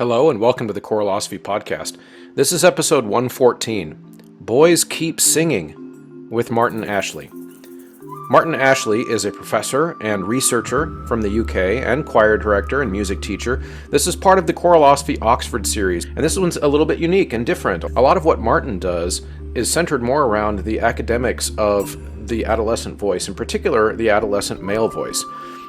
Hello and welcome to the Choralosophy Podcast. This is episode 114, Boys Keep Singing, with Martin Ashley. Martin Ashley is a professor and researcher from the UK and choir director and music teacher. This is part of the Choralosophy Oxford Series, and this one's a little bit unique and different. A lot of what Martin does is centered more around the academics of the adolescent voice, in particular the adolescent male voice.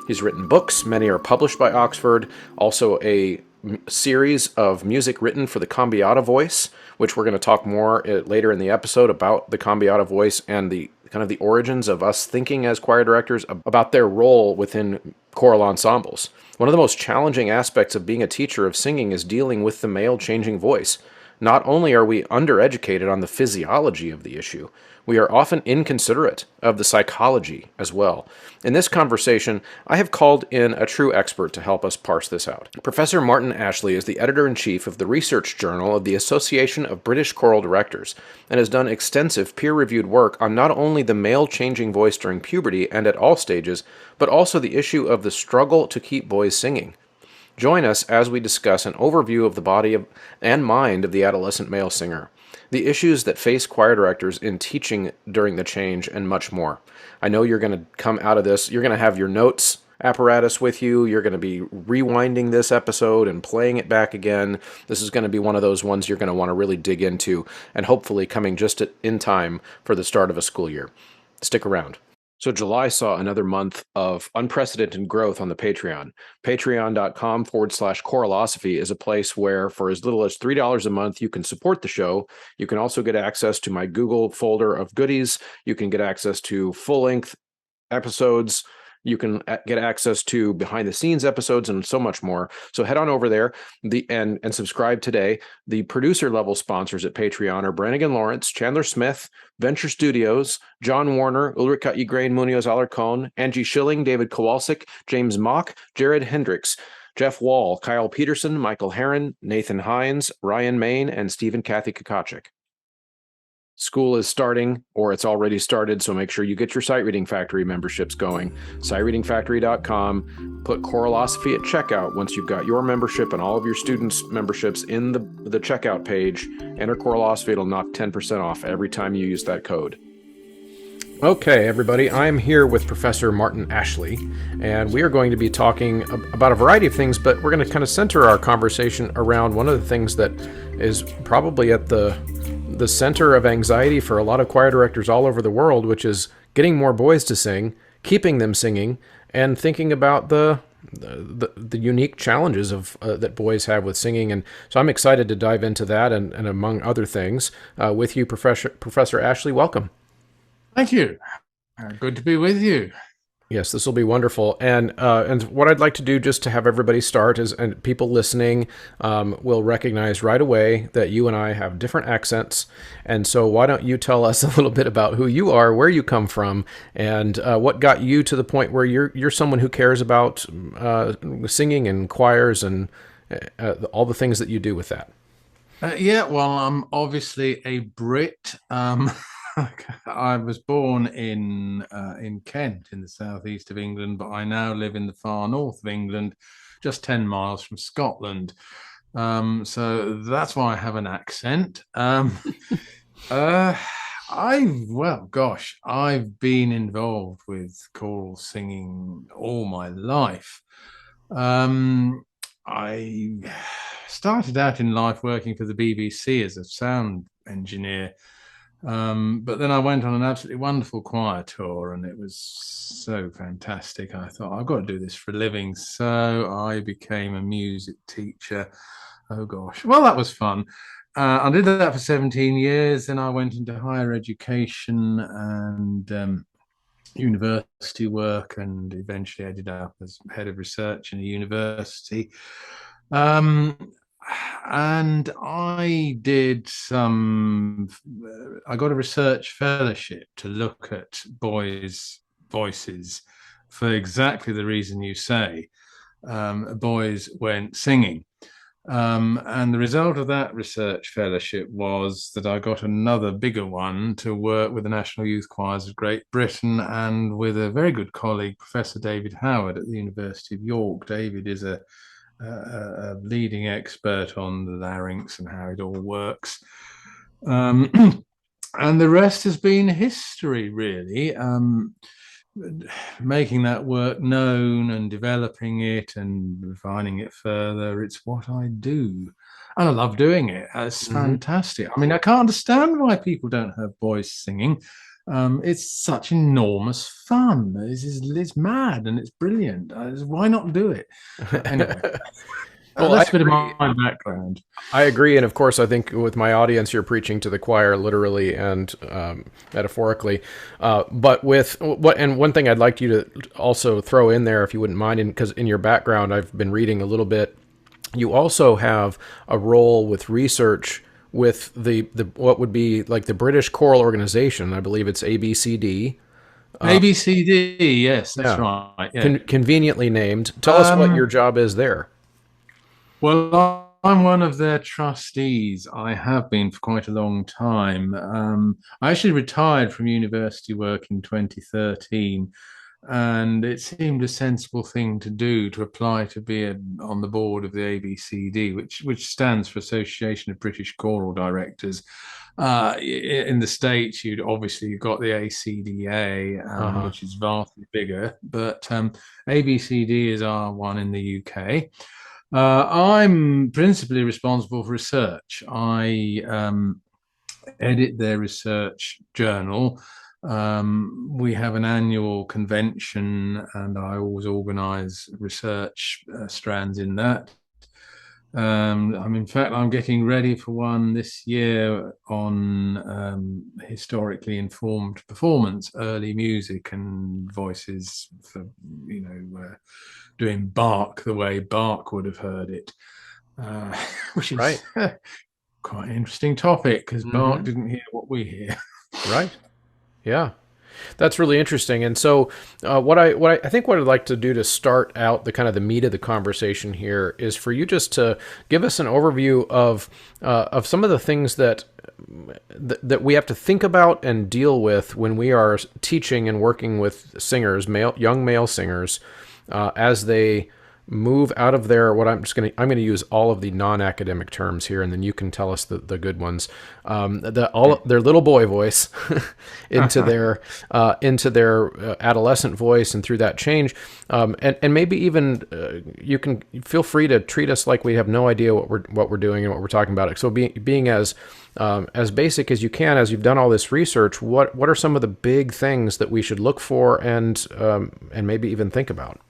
He's written books, many are published by Oxford, also a series of music written for the Cambiata voice, which we're going to talk more later in the episode about the Cambiata voice and the kind of the origins of us thinking as choir directors about their role within choral ensembles. One of the most challenging aspects of being a teacher of singing is dealing with the male changing voice. Not only are we undereducated on the physiology of the issue, we are often inconsiderate of the psychology as well. In this conversation, I have called in a true expert to help us parse this out. Professor Martin Ashley is the editor-in-chief of the research journal of the Association of British Choral Directors and has done extensive peer-reviewed work on not only the male changing voice during puberty and at all stages, but also the issue of the struggle to keep boys singing. Join us as we discuss an overview of the body and mind of the adolescent male singer, the issues that face choir directors in teaching during the change, and much more. I know you're going to come out of this, you're going to have your notes apparatus with you, you're going to be rewinding this episode and playing it back again. This is going to be one of those ones you're going to want to really dig into, and hopefully coming just in time for the start of a school year. Stick around. So July saw another month of unprecedented growth on the Patreon. Patreon.com/Choralosophy is a place where for as little as $3 a month, you can support the show. You can also get access to my Google folder of goodies. You can get access to full-length episodes. You can get access to behind-the-scenes episodes and so much more. So head on over there and subscribe today. The producer-level sponsors at Patreon are Brannigan Lawrence, Chandler Smith, Venture Studios, John Warner, Ulrika Igrain Munoz Alarcon, Angie Schilling, David Kowalczyk, James Mock, Jared Hendricks, Jeff Wall, Kyle Peterson, Michael Herron, Nathan Hines, Ryan Main, and Stephen Kathy Kakachik. School is starting, or it's already started, so make sure you get your Sight Reading Factory memberships going. SightReadingFactory.com. Put Choralosophy at checkout once you've got your membership and all of your students' memberships in the checkout page. Enter Choralosophy, it'll knock 10% off every time you use that code. Okay, everybody, I'm here with Professor Martin Ashley, and we are going to be talking about a variety of things, but we're going to kind of center our conversation around one of the things that is probably at the center of anxiety for a lot of choir directors all over the world, which is getting more boys to sing, keeping them singing, and thinking about the unique challenges of that boys have with singing. And so I'm excited to dive into that and among other things with you, Professor Ashley. Welcome. Thank you. Good to be with you. Yes, this will be wonderful. And what I'd like to do just to have everybody start is, and people listening will recognize right away that you and I have different accents. And so why don't you tell us a little bit about who you are, where you come from, and what got you to the point where you're someone who cares about singing and choirs and all the things that you do with that. Well, I'm obviously a Brit. I was born in Kent in the southeast of England, but I now live in the far north of England, just 10 miles from Scotland. So that's why I have an accent. I've been involved with choral singing all my life. I started out in life working for the BBC as a sound engineer. But then I went on an absolutely wonderful choir tour, and it was so fantastic. I thought, I've got to do this for a living. So I became a music teacher. Oh, gosh. Well, that was fun. I did that for 17 years. Then I went into higher education and university work, and eventually ended up as head of research in a university. And I got a research fellowship to look at boys' voices for exactly the reason you say. Boys went singing. And the result of that research fellowship was that I got another bigger one to work with the National Youth Choirs of Great Britain and with a very good colleague, Professor David Howard at the University of York. David is a a leading expert on the larynx and how it all works. Um, and the rest has been history, really. Making that work known and developing it and refining it further. It's what I do. And I love doing it. It's Hmm. fantastic. I mean, I can't understand why people don't have boys singing. It's such enormous fun. It's mad and it's brilliant. Why not do it? Anyway, Well, I that's a bit of agree. my background. I agree, and of course, I think with my audience, you're preaching to the choir, literally and metaphorically. But with what, and one thing I'd like you to also throw in there, if you wouldn't mind, because in your background, I've been reading a little bit. You also have a role with research with the what would be like the British Choral Organization. I believe it's ABCD. ABCD, yes, that's Yeah, right. Yeah. conveniently named. Tell us what your Um, job is there. Well, I'm one of their trustees. I have been for quite a long time. I actually retired from university work in 2013, and it seemed a sensible thing to do to apply to be on the board of the ABCD, which stands for Association of British Choral Directors. In the States, you've got the ACDA, Uh huh. which is vastly bigger, but ABCD is our one in the UK. I'm principally responsible for research. I edit their research journal. We have an annual convention, and I always organize research strands in that. In fact, I'm getting ready for one this year on historically informed performance, early music and voices for, doing Bach the way Bach would have heard it, uh, which is Right. quite an interesting topic because Bach Mm-hmm. didn't hear what we hear. Right. Yeah. That's really interesting. And so, I think what I'd like to do to start out the kind of the meat of the conversation here is for you just to give us an overview of some of the things that we have to think about and deal with when we are teaching and working with singers, young male singers, as they move out of their what I'm gonna use all of the non-academic terms here, and then you can tell us the good ones. All their little boy voice into their adolescent voice, and through that change, and maybe even you can feel free to treat us like we have no idea what we're doing and what we're talking about. So being as basic as you can, as you've done all this research, what are some of the big things that we should look for and maybe even think about?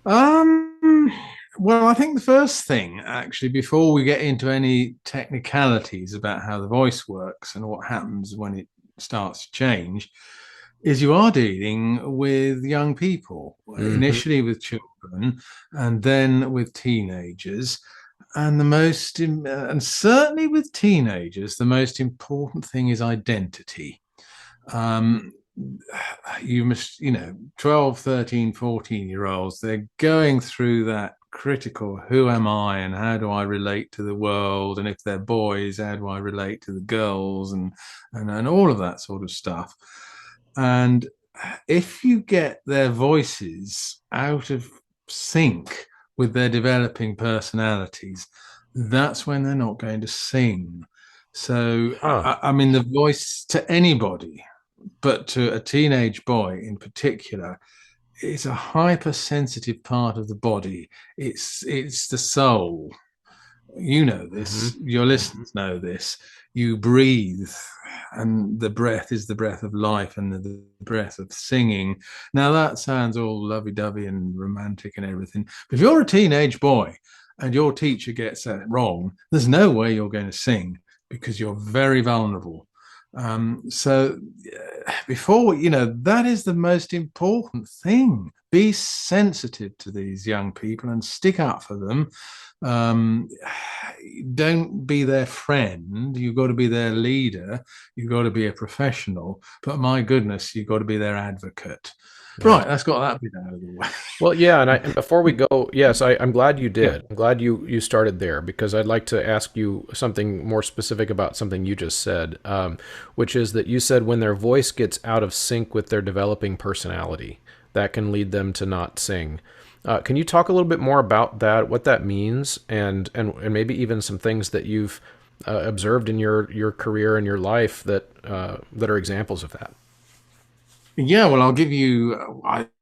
Um, well, I think the first thing, actually, before we get into any technicalities about how the voice works and what happens when it starts to change, is you are dealing with young people, Hmm. initially with children and then with teenagers. And certainly with teenagers, the most important thing is identity. Um, you must, 12, 13, 14 year olds, they're going through that critical who am I and how do I relate to the world? And if they're boys, how do I relate to the girls and all of that sort of stuff. And if you get their voices out of sync with their developing personalities, that's when they're not going to sing. So, Huh. I mean, the voice to anybody, but to a teenage boy in particular, it's a hypersensitive part of the body. It's the soul. You know Hmm. this. Your listeners know this. You breathe, and the breath is the breath of life and the breath of singing. Now that sounds all lovey-dovey and romantic and everything, but if you're a teenage boy and your teacher gets that wrong, there's no way you're going to sing because you're very vulnerable. So before that is the most important thing. Be sensitive to these young people and stick up for them. um, don't be their friend. You've got to be their leader. You've got to be a professional. But my goodness, you've got to be their advocate. Yes. Right, that's got that bit out of the way. Well, yeah, and before we go, yes, I'm glad you Yeah. did. I'm glad you started there because I'd like to ask you something more specific about something you just said, which is that you said when their voice gets out of sync with their developing personality, that can lead them to not sing. Can you talk a little bit more about that, what that means, and maybe even some things that you've observed in your career and your life that are examples of that? Yeah, well, I'll give you.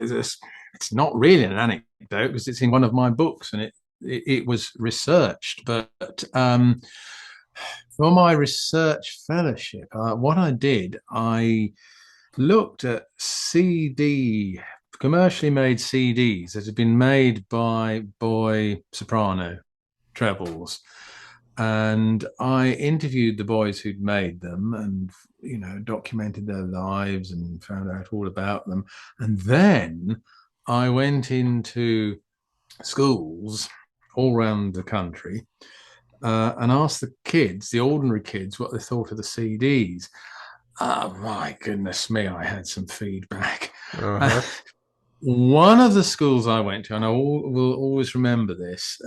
It's not really an anecdote because it's in one of my books, and it was researched. But for my research fellowship, what I did, I looked at commercially made CDs that had been made by boy soprano trebles. And I interviewed the boys who'd made them and, documented their lives and found out all about them. And then I went into schools all around the country and asked the kids, the ordinary kids, what they thought of the CDs. Oh, my goodness me, I had some feedback. Uh-huh. One of the schools I went to, and will always remember this,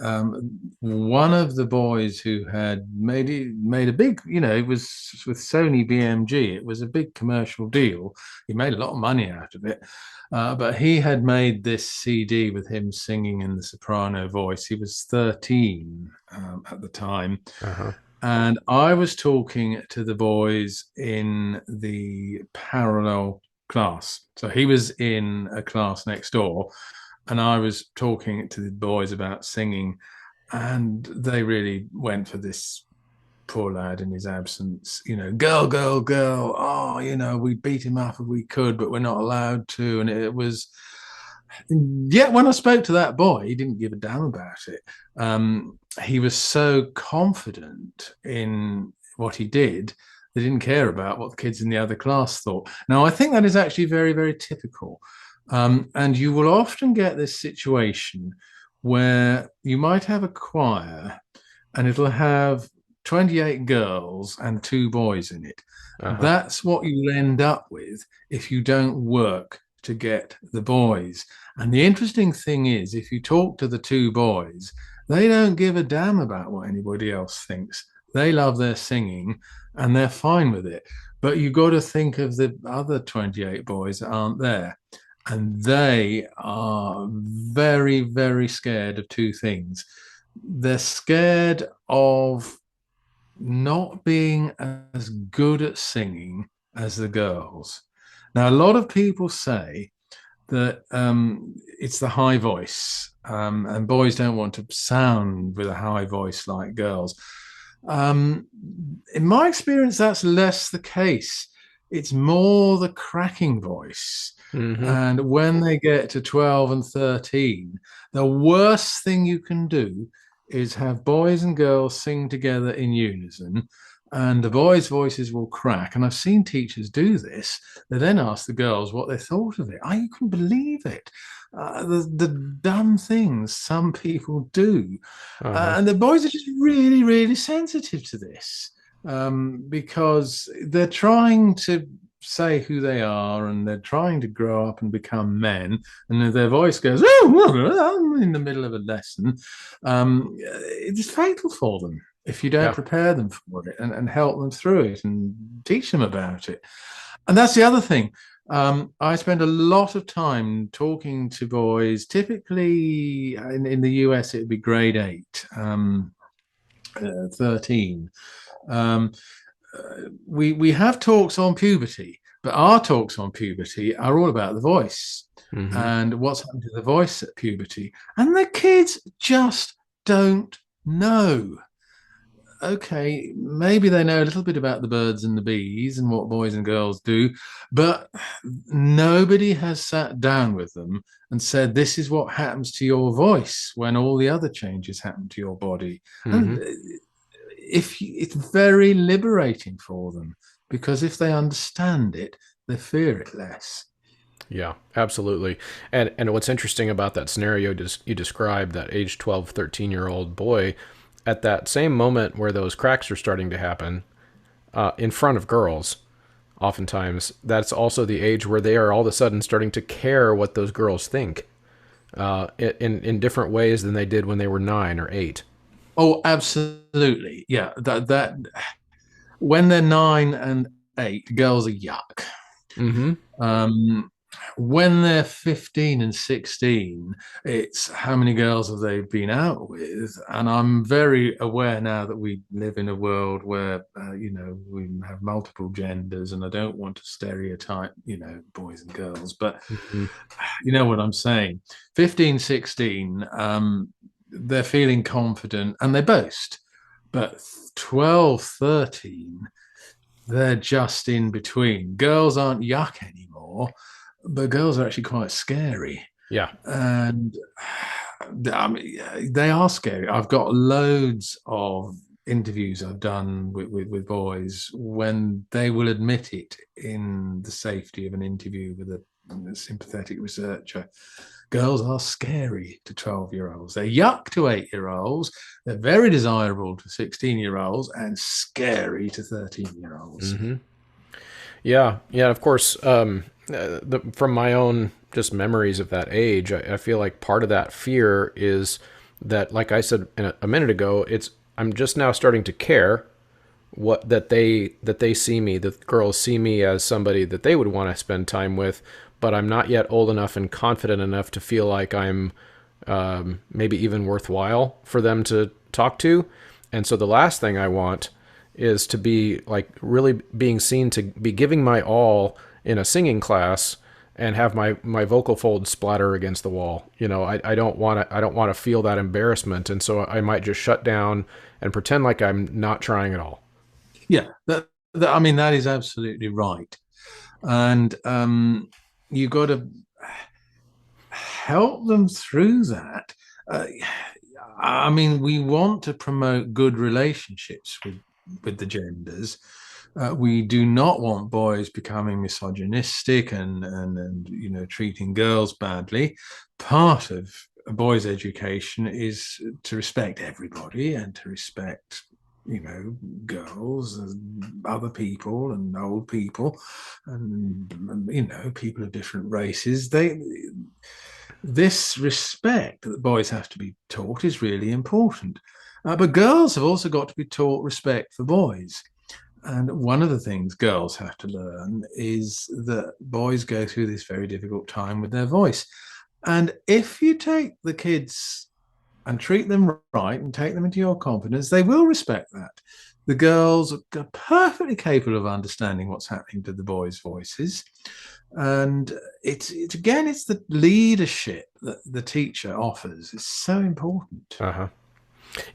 one of the boys who had made a big, it was with Sony BMG. It was a big commercial deal. He made a lot of money out of it. But he had made this CD with him singing in the soprano voice. He was 13 at the time. Uh-huh. And I was talking to the boys in the parallel class. So he was in a class next door, and I was talking to the boys about singing, and they really went for this poor lad in his absence. Girl, girl, girl. Oh, we beat him up if we could, but we're not allowed to. And it was. Yet when I spoke to that boy, he didn't give a damn about it. He was so confident in what he did, they didn't care about what the kids in the other class thought. Now, I think that is actually very, very typical. And you will often get this situation where you might have a choir and it'll have 28 girls and 2 boys in it. Uh-huh. That's what you'll end up with if you don't work to get the boys. And the interesting thing is, if you talk to the 2 boys, they don't give a damn about what anybody else thinks. They love their singing and they're fine with it. But you've got to think of the other 28 boys that aren't there. And they are very, very scared of 2 things. They're scared of not being as good at singing as the girls. Now, a lot of people say that it's the high voice, and boys don't want to sound with a high voice like girls. In my experience, that's less the case. It's more the cracking voice. Mm-hmm. And when they get to 12 and 13, the worst thing you can do is have boys and girls sing together in unison, and the boys' voices will crack. And I've seen teachers do this. They then ask the girls what they thought of it. Oh, you can believe it. The dumb things some people do. Uh-huh. And the boys are just really, really sensitive to this because they're trying to say who they are and they're trying to grow up and become men, and their voice goes in the middle of a lesson. It's fatal for them if you don't Yeah. prepare them for it and help them through it and teach them about it. And that's the other thing. I spend a lot of time talking to boys. Typically in the US, it would be grade 8, 13. Um, we have talks on puberty, but our talks on puberty are all about the voice Mm-hmm. and what's happened to the voice at puberty. And the kids just don't know. Okay, maybe they know a little bit about the birds and the bees and what boys and girls do, but nobody has sat down with them and said, this is what happens to your voice when all the other changes happen to your body. Mm-hmm. And it's very liberating for them because if they understand it, they fear it less. Yeah, absolutely. And what's interesting about that scenario you described, that age 12, 13-year-old boy, at that same moment where those cracks are starting to happen in front of girls, oftentimes that's also the age where they are all of a sudden starting to care what those girls think in different ways than they did when they were 9 or 8. Oh, absolutely. Yeah, that when they're 9 and 8, girls are yuck. Mm-hmm. Um, when they're 15 and 16, it's how many girls have they been out with? And I'm very aware now that we live in a world where, we have multiple genders, and I don't want to stereotype, boys and girls, but Mhm. you know what I'm saying. 15, 16, they're feeling confident and they boast. But 12, 13, they're just in between. Girls aren't yuck anymore, but girls are actually quite scary. Yeah. And I mean, they are scary. I've got loads of interviews I've done with boys when they will admit it in the safety of an interview with a sympathetic researcher. Girls are scary to 12-year-olds. They're yuck to 8-year-olds. They're very desirable to 16-year-olds and scary to 13-year-olds. Hmm. Yeah. Yeah. Of course, from my own just memories of that age, I feel like part of that fear is that, like I said a minute ago, I'm just now starting to care what that they see me, the girls see me as somebody that they would want to spend time with, but I'm not yet old enough and confident enough to feel like I'm maybe even worthwhile for them to talk to. And so the last thing I want is to be like really being seen to be giving my all in a singing class and have my vocal folds splatter against the wall. I don't want to feel that embarrassment, and so I might just shut down and pretend like I'm not trying at all. Yeah, I mean, that is absolutely right. And you've got to help them through that. Uh, I mean, we want to promote good relationships with the genders. We do not want boys becoming misogynistic and treating girls badly. Part of a boy's education is to respect everybody and to respect girls and other people and old people and people of different races. This respect that boys have to be taught is really important. But girls have also got to be taught respect for boys. And one of the things girls have to learn is that boys go through this very difficult time with their voice. And if you take the kids and treat them right and take them into your confidence, they will respect that. The girls are perfectly capable of understanding what's happening to the boys' voices. And it's the leadership that the teacher offers is so important. Uh-huh.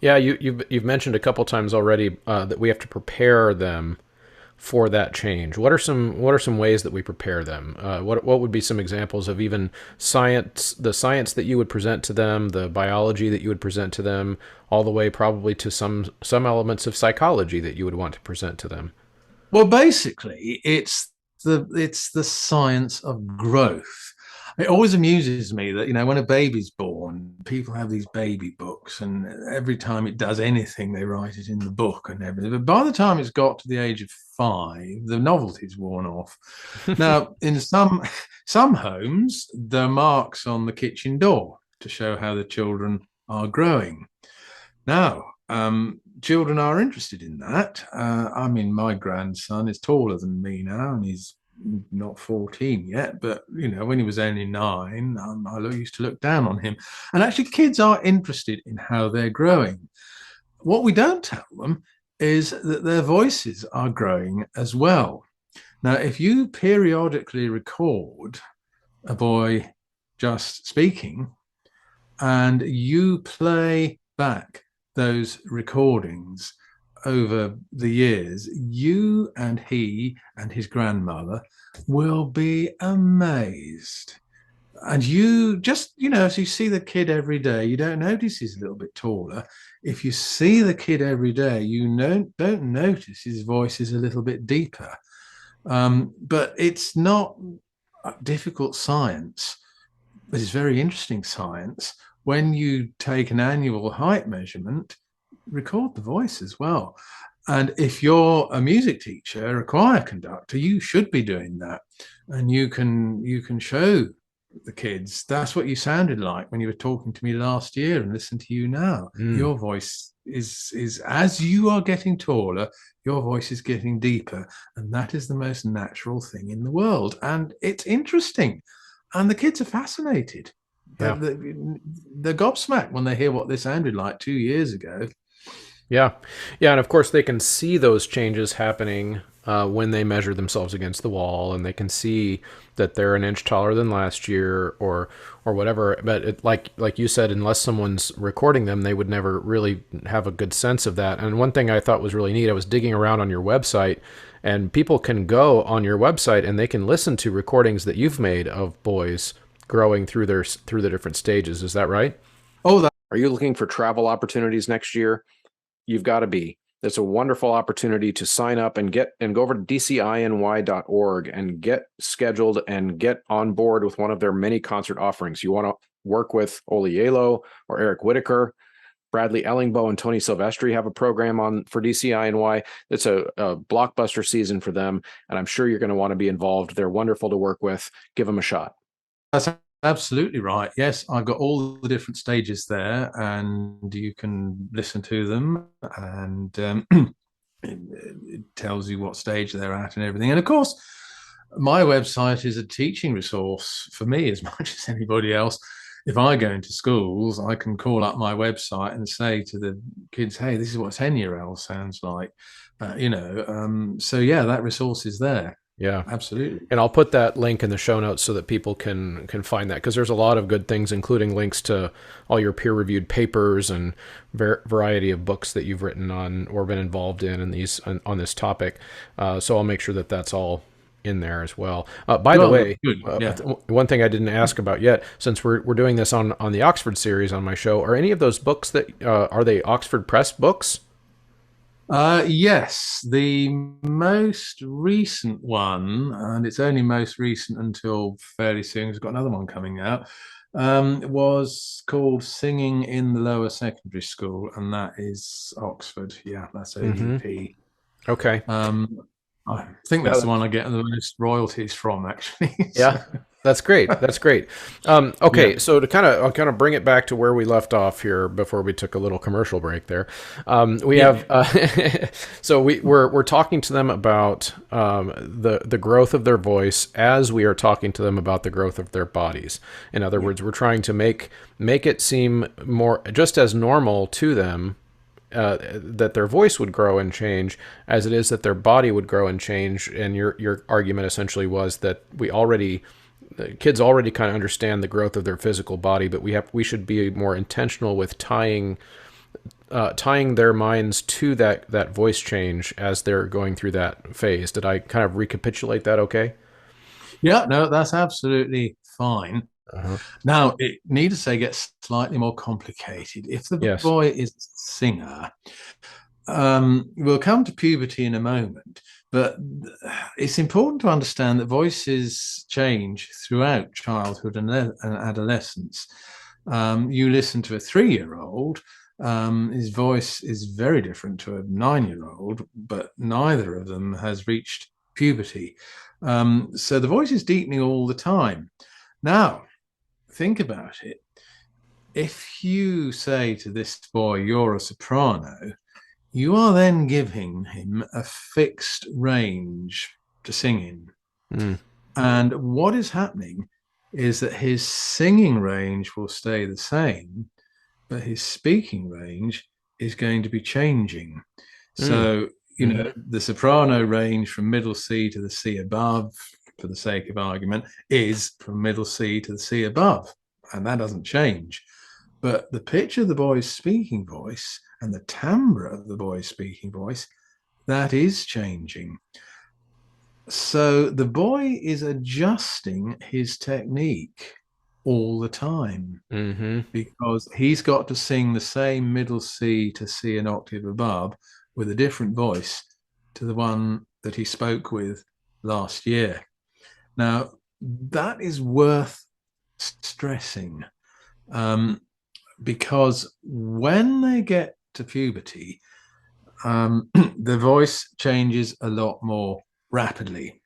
Yeah, you've mentioned a couple times already that we have to prepare them for that change. What are some ways that we prepare them? What would be some examples of even the science that you would present to them, the biology that you would present to them, all the way probably to some elements of psychology that you would want to present to them? Well, basically, it's the science of growth. It always amuses me that when a baby's born, people have these baby books, and every time it does anything, they write it in the book and everything. But by the time it's got to the age of 5, the novelty's worn off. Now, in some homes, there are marks on the kitchen door to show how the children are growing. Now, children are interested in that. I mean, my grandson is taller than me now, and he's not 14 yet, but when he was only 9, I used to look down on him. And actually, kids are interested in how they're growing. What we don't tell them is that their voices are growing as well. Now, if you periodically record a boy just speaking and you play back those recordings over the years, you and he and his grandmother will be amazed. And you just, as you see the kid every day, you don't notice he's a little bit taller. If you see the kid every day, you don't notice his voice is a little bit deeper. But it's not difficult science, but it's very interesting science. When you take an annual height measurement, record the voice as well. And if you're a music teacher, a choir conductor, you should be doing that. And you can show the kids, that's what you sounded like when you were talking to me last year, and listen to you now. Mm. Your voice is as you are getting taller, your voice is getting deeper, and that is the most natural thing in the world. And it's interesting, and the kids are fascinated. Yeah. They're gobsmacked when they hear what they sounded like 2 years ago. Yeah. Yeah. And of course, they can see those changes happening when they measure themselves against the wall, and they can see that they're an inch taller than last year, or whatever. But like you said, unless someone's recording them, they would never really have a good sense of that. And one thing I thought was really neat, I was digging around on your website, and people can go on your website and they can listen to recordings that you've made of boys growing through the different stages. Is that right? Oh, that Are you looking for travel opportunities next year? You've got to be. It's a wonderful opportunity to sign up and go over to dciny.org and get scheduled and get on board with one of their many concert offerings. You want to work with Oli Yalo or Eric Whitaker, Bradley Ellingbo and Tony Silvestri have a program on for DCINY. It's a blockbuster season for them, and I'm sure you're going to want to be involved. They're wonderful to work with. Give them a shot. That's absolutely right. Yes, I've got all the different stages there, and you can listen to them, and it tells you what stage they're at and everything. And of course, my website is a teaching resource for me as much as anybody else. If I go into schools, I can call up my website and say to the kids, "Hey, this is what 10-year-old sounds like." So yeah, that resource is there. Yeah. Absolutely. And I'll put that link in the show notes so that people can find that, because there's a lot of good things, including links to all your peer-reviewed papers and variety of books that you've written on or been involved in these on this topic. So I'll make sure that that's all in there as well. By the way, yeah. One thing I didn't ask about yet, since we're doing this on the Oxford series on my show, are any of those books that are they Oxford Press books? Yes, the most recent one, and it's only most recent until fairly soon, we've got another one coming out, was called Singing in the Lower Secondary School, and that is Oxford. Yeah, that's OUP. Okay. I think that's the one I get the most royalties from, actually. Yeah, that's great. That's great. Okay, Yeah. so to kind of bring it back to where we left off here before we took a little commercial break there, we have so we're talking to them about the growth of their voice as we are talking to them about the growth of their bodies. In other words, we're trying to make it seem more just as normal to them that their voice would grow and change as it is that their body would grow and change. And your argument essentially was that the kids already kind of understand the growth of their physical body, but we should be more intentional with tying their minds to that voice change as they're going through that phase. Did I kind of recapitulate that okay? Yeah, no, that's absolutely fine. Uh-huh. Now, it need to say gets slightly more complicated. If the Yes. boy is a singer, we'll come to puberty in a moment, but it's important to understand that voices change throughout childhood and adolescence. You listen to a 3-year-old, his voice is very different to a 9-year-old, but neither of them has reached puberty. So the voice is deepening all the time. Now, think about it. If you say to this boy, "You're a soprano," you are then giving him a fixed range to sing in. Mm. And what is happening is that his singing range will stay the same, but his speaking range is going to be changing. Mm. So, the soprano range from middle C to the C above, for the sake of argument, is from middle C to the C above, and that doesn't change. But the pitch of the boy's speaking voice and the timbre of the boy's speaking voice, that is changing. So the boy is adjusting his technique all the time Mm-hmm. because he's got to sing the same middle C to C an octave above with a different voice to the one that he spoke with last year. Now, that is worth stressing. Because when they get to puberty, the voice changes a lot more rapidly.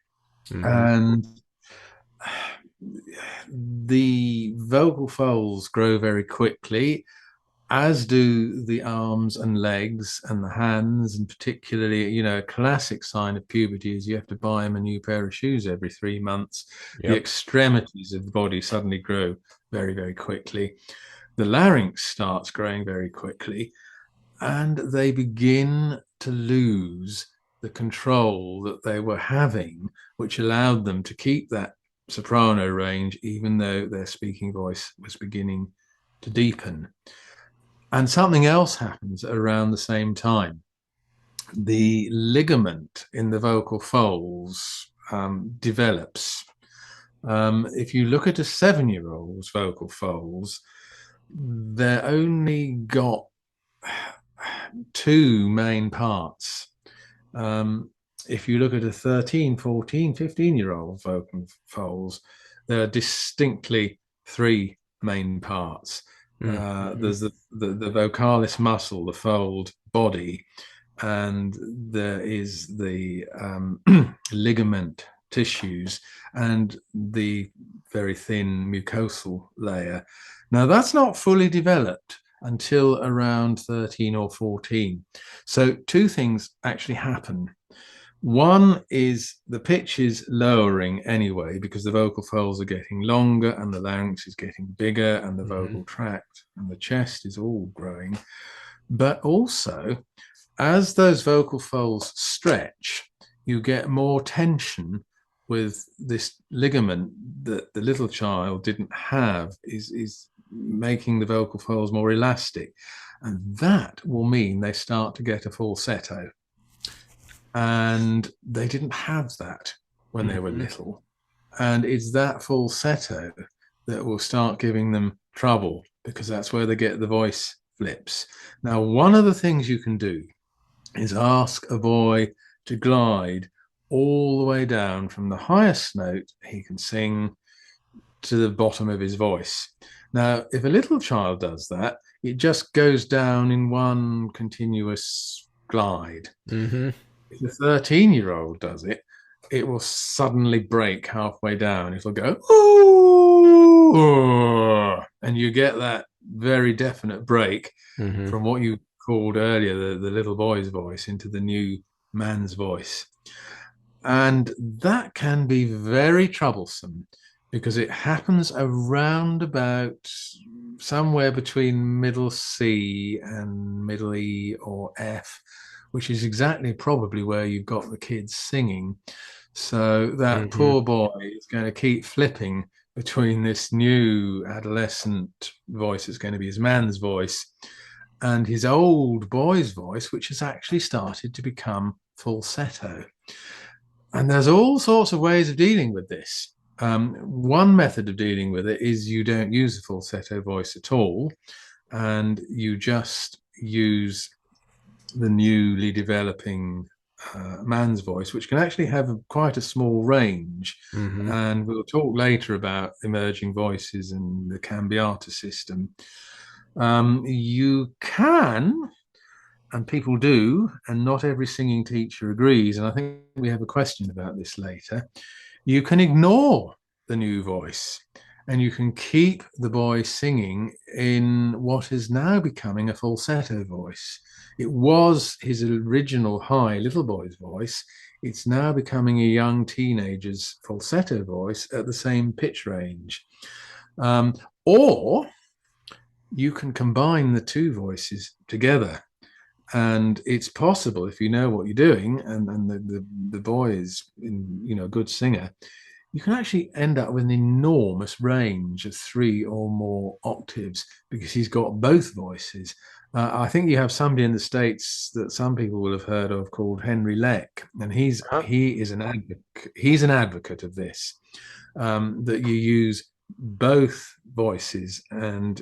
Mm-hmm. And the vocal folds grow very quickly, as do the arms and legs and the hands. And particularly, a classic sign of puberty is you have to buy them a new pair of shoes every 3 months. The Yep. extremities of the body suddenly grow very, very quickly. The larynx starts growing very quickly, and they begin to lose the control that they were having, which allowed them to keep that soprano range, even though their speaking voice was beginning to deepen. And something else happens around the same time. The ligament in the vocal folds develops. If you look at a 7-year-old's vocal folds, they're only got two main parts. If you look at a 13, 14, 15-year-old vocal folds, there are distinctly three main parts. There's the vocalis muscle, the fold body, and there is the ligament tissues and the very thin mucosal layer. Now, that's not fully developed until around 13 or 14. So two things actually happen. One is the pitch is lowering anyway because the vocal folds are getting longer and the larynx is getting bigger and the vocal tract and the chest is all growing. But also, as those vocal folds stretch, you get more tension with this ligament that the little child didn't have, is making the vocal folds more elastic. And that will mean they start to get a falsetto. And they didn't have that when they were little. And it's that falsetto that will start giving them trouble, because that's where they get the voice flips. Now, one of the things you can do is ask a boy to glide all the way down from the highest note he can sing to the bottom of his voice. Now, if a little child does that, it just goes down in one continuous glide. If a 13-year-old does it, it will suddenly break halfway down. It'll go, ooh, and you get that very definite break from what you called earlier the little boy's voice into the new man's voice. And that can be very troublesome because it happens around about somewhere between middle C and middle E or F, which is exactly probably where you've got the kids singing. So that poor boy is going to keep flipping between this new adolescent voice that's going to be his man's voice and his old boy's voice, which has actually started to become falsetto. And there's all sorts of ways of dealing with this. One method of dealing with it is you don't use the falsetto voice at all, and you just use the newly developing man's voice, which can actually have quite a small range. And we'll talk later about emerging voices and the cambiata system. You can, and people do, and not every singing teacher agrees, and I think we have a question about this later, you can ignore the new voice and you can keep the boy singing in what is now becoming a falsetto voice. It was his original high little boy's voice. It's now becoming a young teenager's falsetto voice at the same pitch range. Or you can combine the two voices together. And it's possible, if you know what you're doing and the boy is a good singer, you can actually end up with an enormous range of 3 or more octaves because he's got both voices. I think you have somebody in the States that some people will have heard of called Henry Leck, and he is an advocate. He's an advocate of this, that you use both voices, and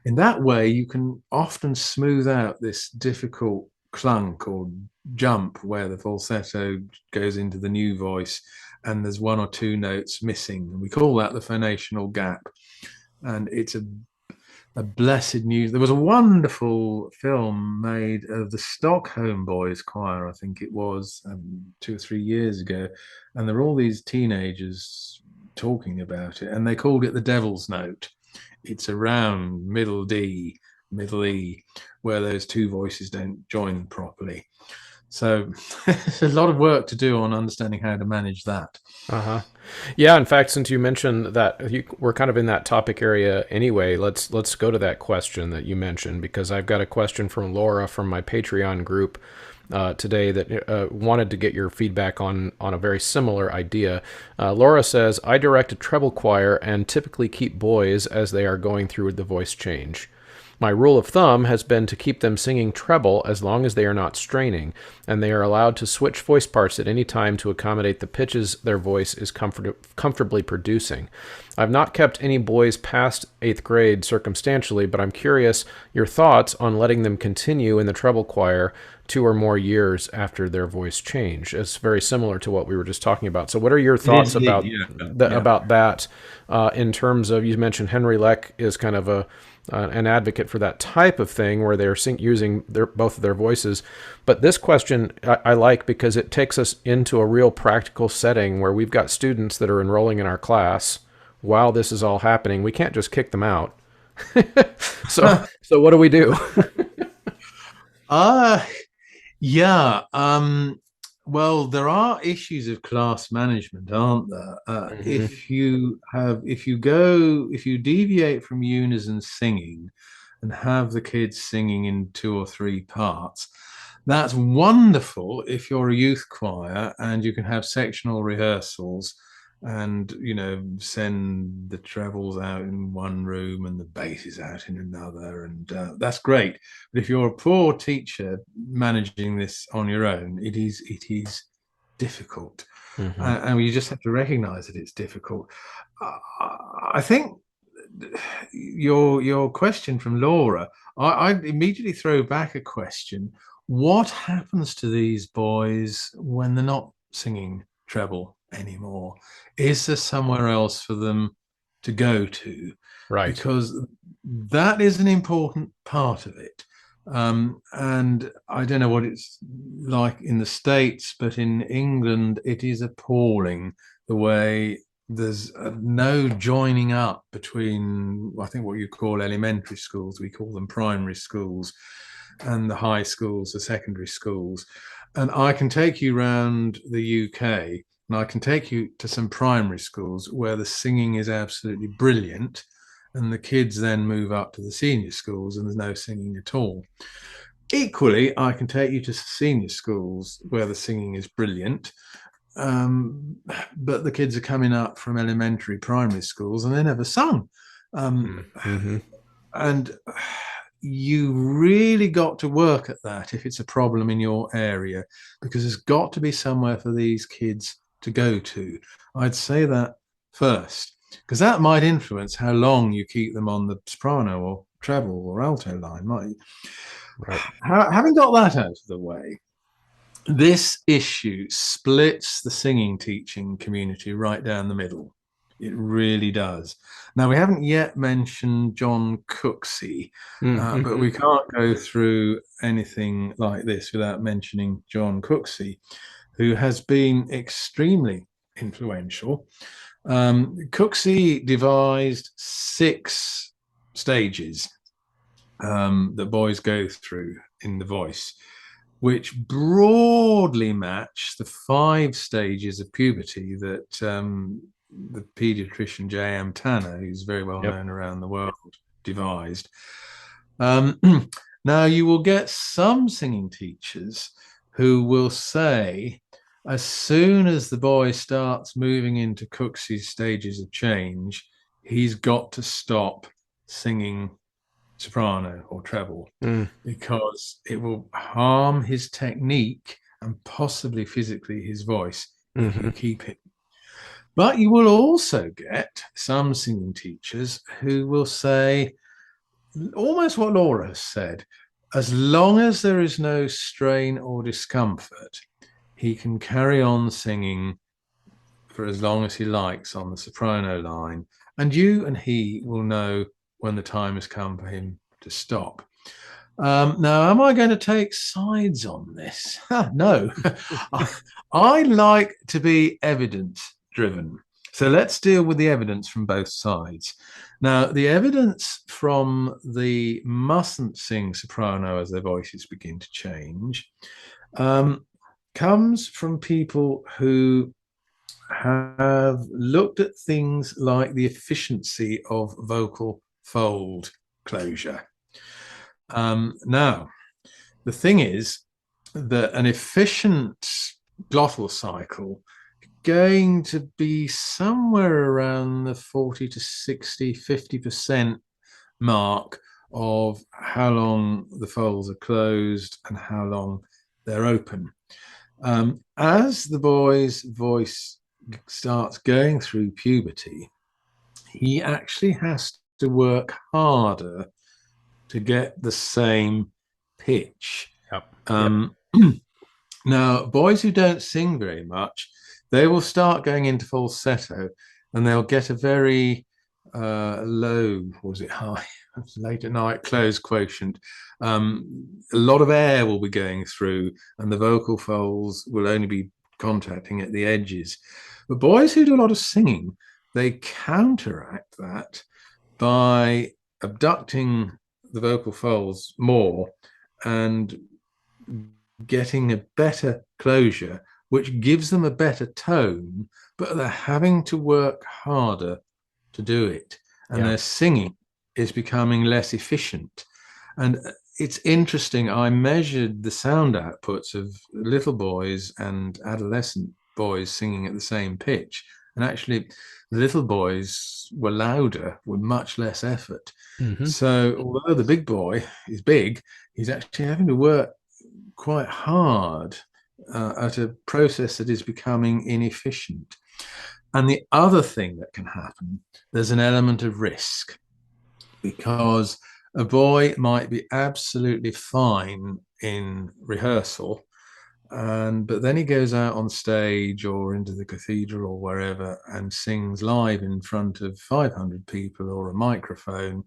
in that way you can often smooth out this difficult clunk or jump where the falsetto goes into the new voice and there's 1 or 2 notes missing. And we call that the phonational gap. And it's a blessed news. There was a wonderful film made of the Stockholm Boys Choir, I think it was, 2 or 3 years ago. And there were all these teenagers talking about it, and they called it the devil's note. It's around middle D, middle E, where those two voices don't join properly. So there's a lot of work to do on understanding how to manage that. Uh-huh. Yeah, in fact, since you mentioned that we're kind of in that topic area anyway, let's go to that question that you mentioned, because I've got a question from Laura from my Patreon group today that wanted to get your feedback on a very similar idea. Laura says, I direct a treble choir and typically keep boys as they are going through the voice change. My rule of thumb has been to keep them singing treble as long as they are not straining, and they are allowed to switch voice parts at any time to accommodate the pitches their voice is comfortably producing. I've not kept any boys past 8th grade circumstantially, but I'm curious your thoughts on letting them continue in the treble choir 2 or more years after their voice change. It's very similar to what we were just talking about. So what are your thoughts about about that in terms of, you mentioned Henry Leck is kind of an advocate for that type of thing where they're using both of their voices. But this question I like because it takes us into a real practical setting where we've got students that are enrolling in our class while this is all happening. We can't just kick them out. So what do we do? Yeah. Well, there are issues of class management, aren't there? If you deviate from unison singing and have the kids singing in 2 or 3 parts, that's wonderful if you're a youth choir and you can have sectional rehearsals and send the trebles out in one room and the basses out in another, and that's great. But if you're a poor teacher managing this on your own, it is difficult. And you just have to recognize that it's difficult. I think your question from Laura, I immediately throw back a question. What happens to these boys when they're not singing treble anymore? Is there somewhere else for them to go to? Right. Because that is an important part of it. And I don't know what it's like in the States, but in England, it is appalling the way there's no joining up between, I think, what you call elementary schools, we call them primary schools, and the high schools, the secondary schools. And I can take you around the UK, and I can take you to some primary schools where the singing is absolutely brilliant, and the kids then move up to the senior schools and there's no singing at all. Equally, I can take you to senior schools where the singing is brilliant, but the kids are coming up from elementary, primary schools and they never sung. And you really got to work at that if it's a problem in your area, because there's got to be somewhere for these kids to go to. I'd say that first, because that might influence how long you keep them on the soprano or treble or alto line, might you? Right. Having got that out of the way, this issue splits the singing teaching community right down the middle. It really does. Now, we haven't yet mentioned John Cooksey, but we can't go through anything like this without mentioning John Cooksey, who has been extremely influential. Cooksey devised 6 stages that boys go through in the voice, which broadly match the 5 stages of puberty that the pediatrician J.M. Tanner, who's very well known around the world, devised. Now, you will get some singing teachers who will say, as soon as the boy starts moving into Cooksey's stages of change, he's got to stop singing soprano or treble because it will harm his technique and possibly physically his voice if you keep it. But you will also get some singing teachers who will say almost what Laura has said: as long as there is no strain or discomfort, he can carry on singing for as long as he likes on the soprano line, and you and he will know when the time has come for him to stop. Now, am I going to take sides on this? No. I like to be evidence driven. So let's deal with the evidence from both sides. Now, the evidence from the mustn't sing soprano as their voices begin to change comes from people who have looked at things like the efficiency of vocal fold closure. Now, the thing is that an efficient glottal cycle going to be somewhere around the 40 to 60, 50% mark of how long the folds are closed and how long they're open. As the boy's voice starts going through puberty, he actually has to work harder to get the same pitch. Yep. Now, boys who don't sing very much, they will start going into falsetto and they'll get a very low, was it high? Late at night close quotient. A lot of air will be going through and the vocal folds will only be contacting at the edges. But boys who do a lot of singing, they counteract that by abducting the vocal folds more and getting a better closure, which gives them a better tone, but they're having to work harder to do it. And their singing is becoming less efficient. And it's interesting. I measured the sound outputs of little boys and adolescent boys singing at the same pitch. And actually, the little boys were louder with much less effort. Mm-hmm. So although the big boy is big, he's actually having to work quite hard at a process that is becoming inefficient. And the other thing that can happen, there's an element of risk, because a boy might be absolutely fine in rehearsal, but then he goes out on stage or into the cathedral or wherever and sings live in front of 500 people or a microphone,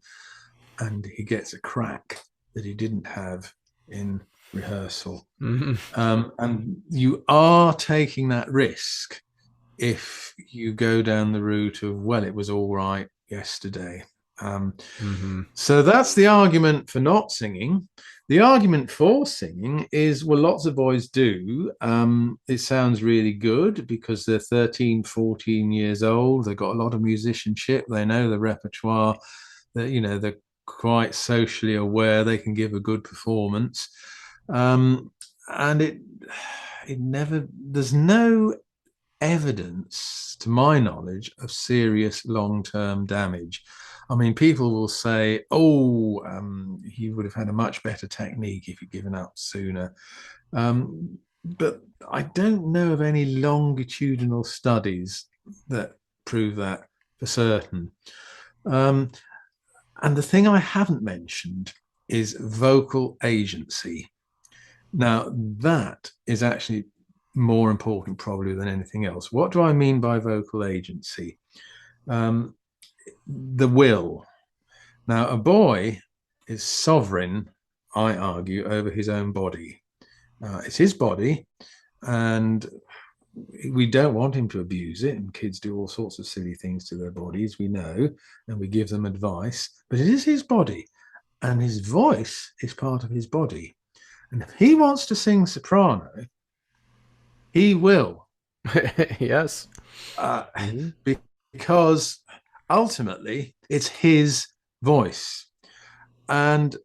and he gets a crack that he didn't have in rehearsal. Mm-hmm. And you are taking that risk if you go down the route of, well, it was all right yesterday. So that's the argument for not singing. The argument for singing is, well, lots of boys do. It sounds really good because they're 13, 14 years old. They've got a lot of musicianship. They know the repertoire. They're quite socially aware. They can give a good performance. And there's no evidence, to my knowledge, of serious long-term damage. I mean, people will say, he would have had a much better technique if he'd given up sooner. But I don't know of any longitudinal studies that prove that for certain. And the thing I haven't mentioned is vocal agency. Now, that is actually more important probably than anything else. What do I mean by vocal agency? The will. Now, a boy is sovereign, I argue, over his own body. It's his body, and we don't want him to abuse it. And kids do all sorts of silly things to their bodies, we know, and we give them advice. But it is his body, and his voice is part of his body. And if he wants to sing soprano, he will. Yes. Because ultimately it's his voice. And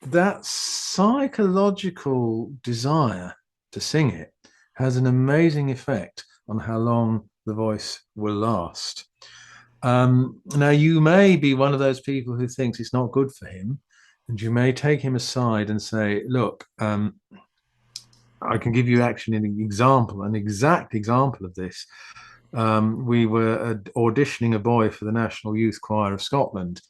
that psychological desire to sing it has an amazing effect on how long the voice will last. Now, you may be one of those people who thinks it's not good for him, and you may take him aside and say, look, I can give you actually an exact example of this. We were auditioning a boy for the National Youth Choir of Scotland,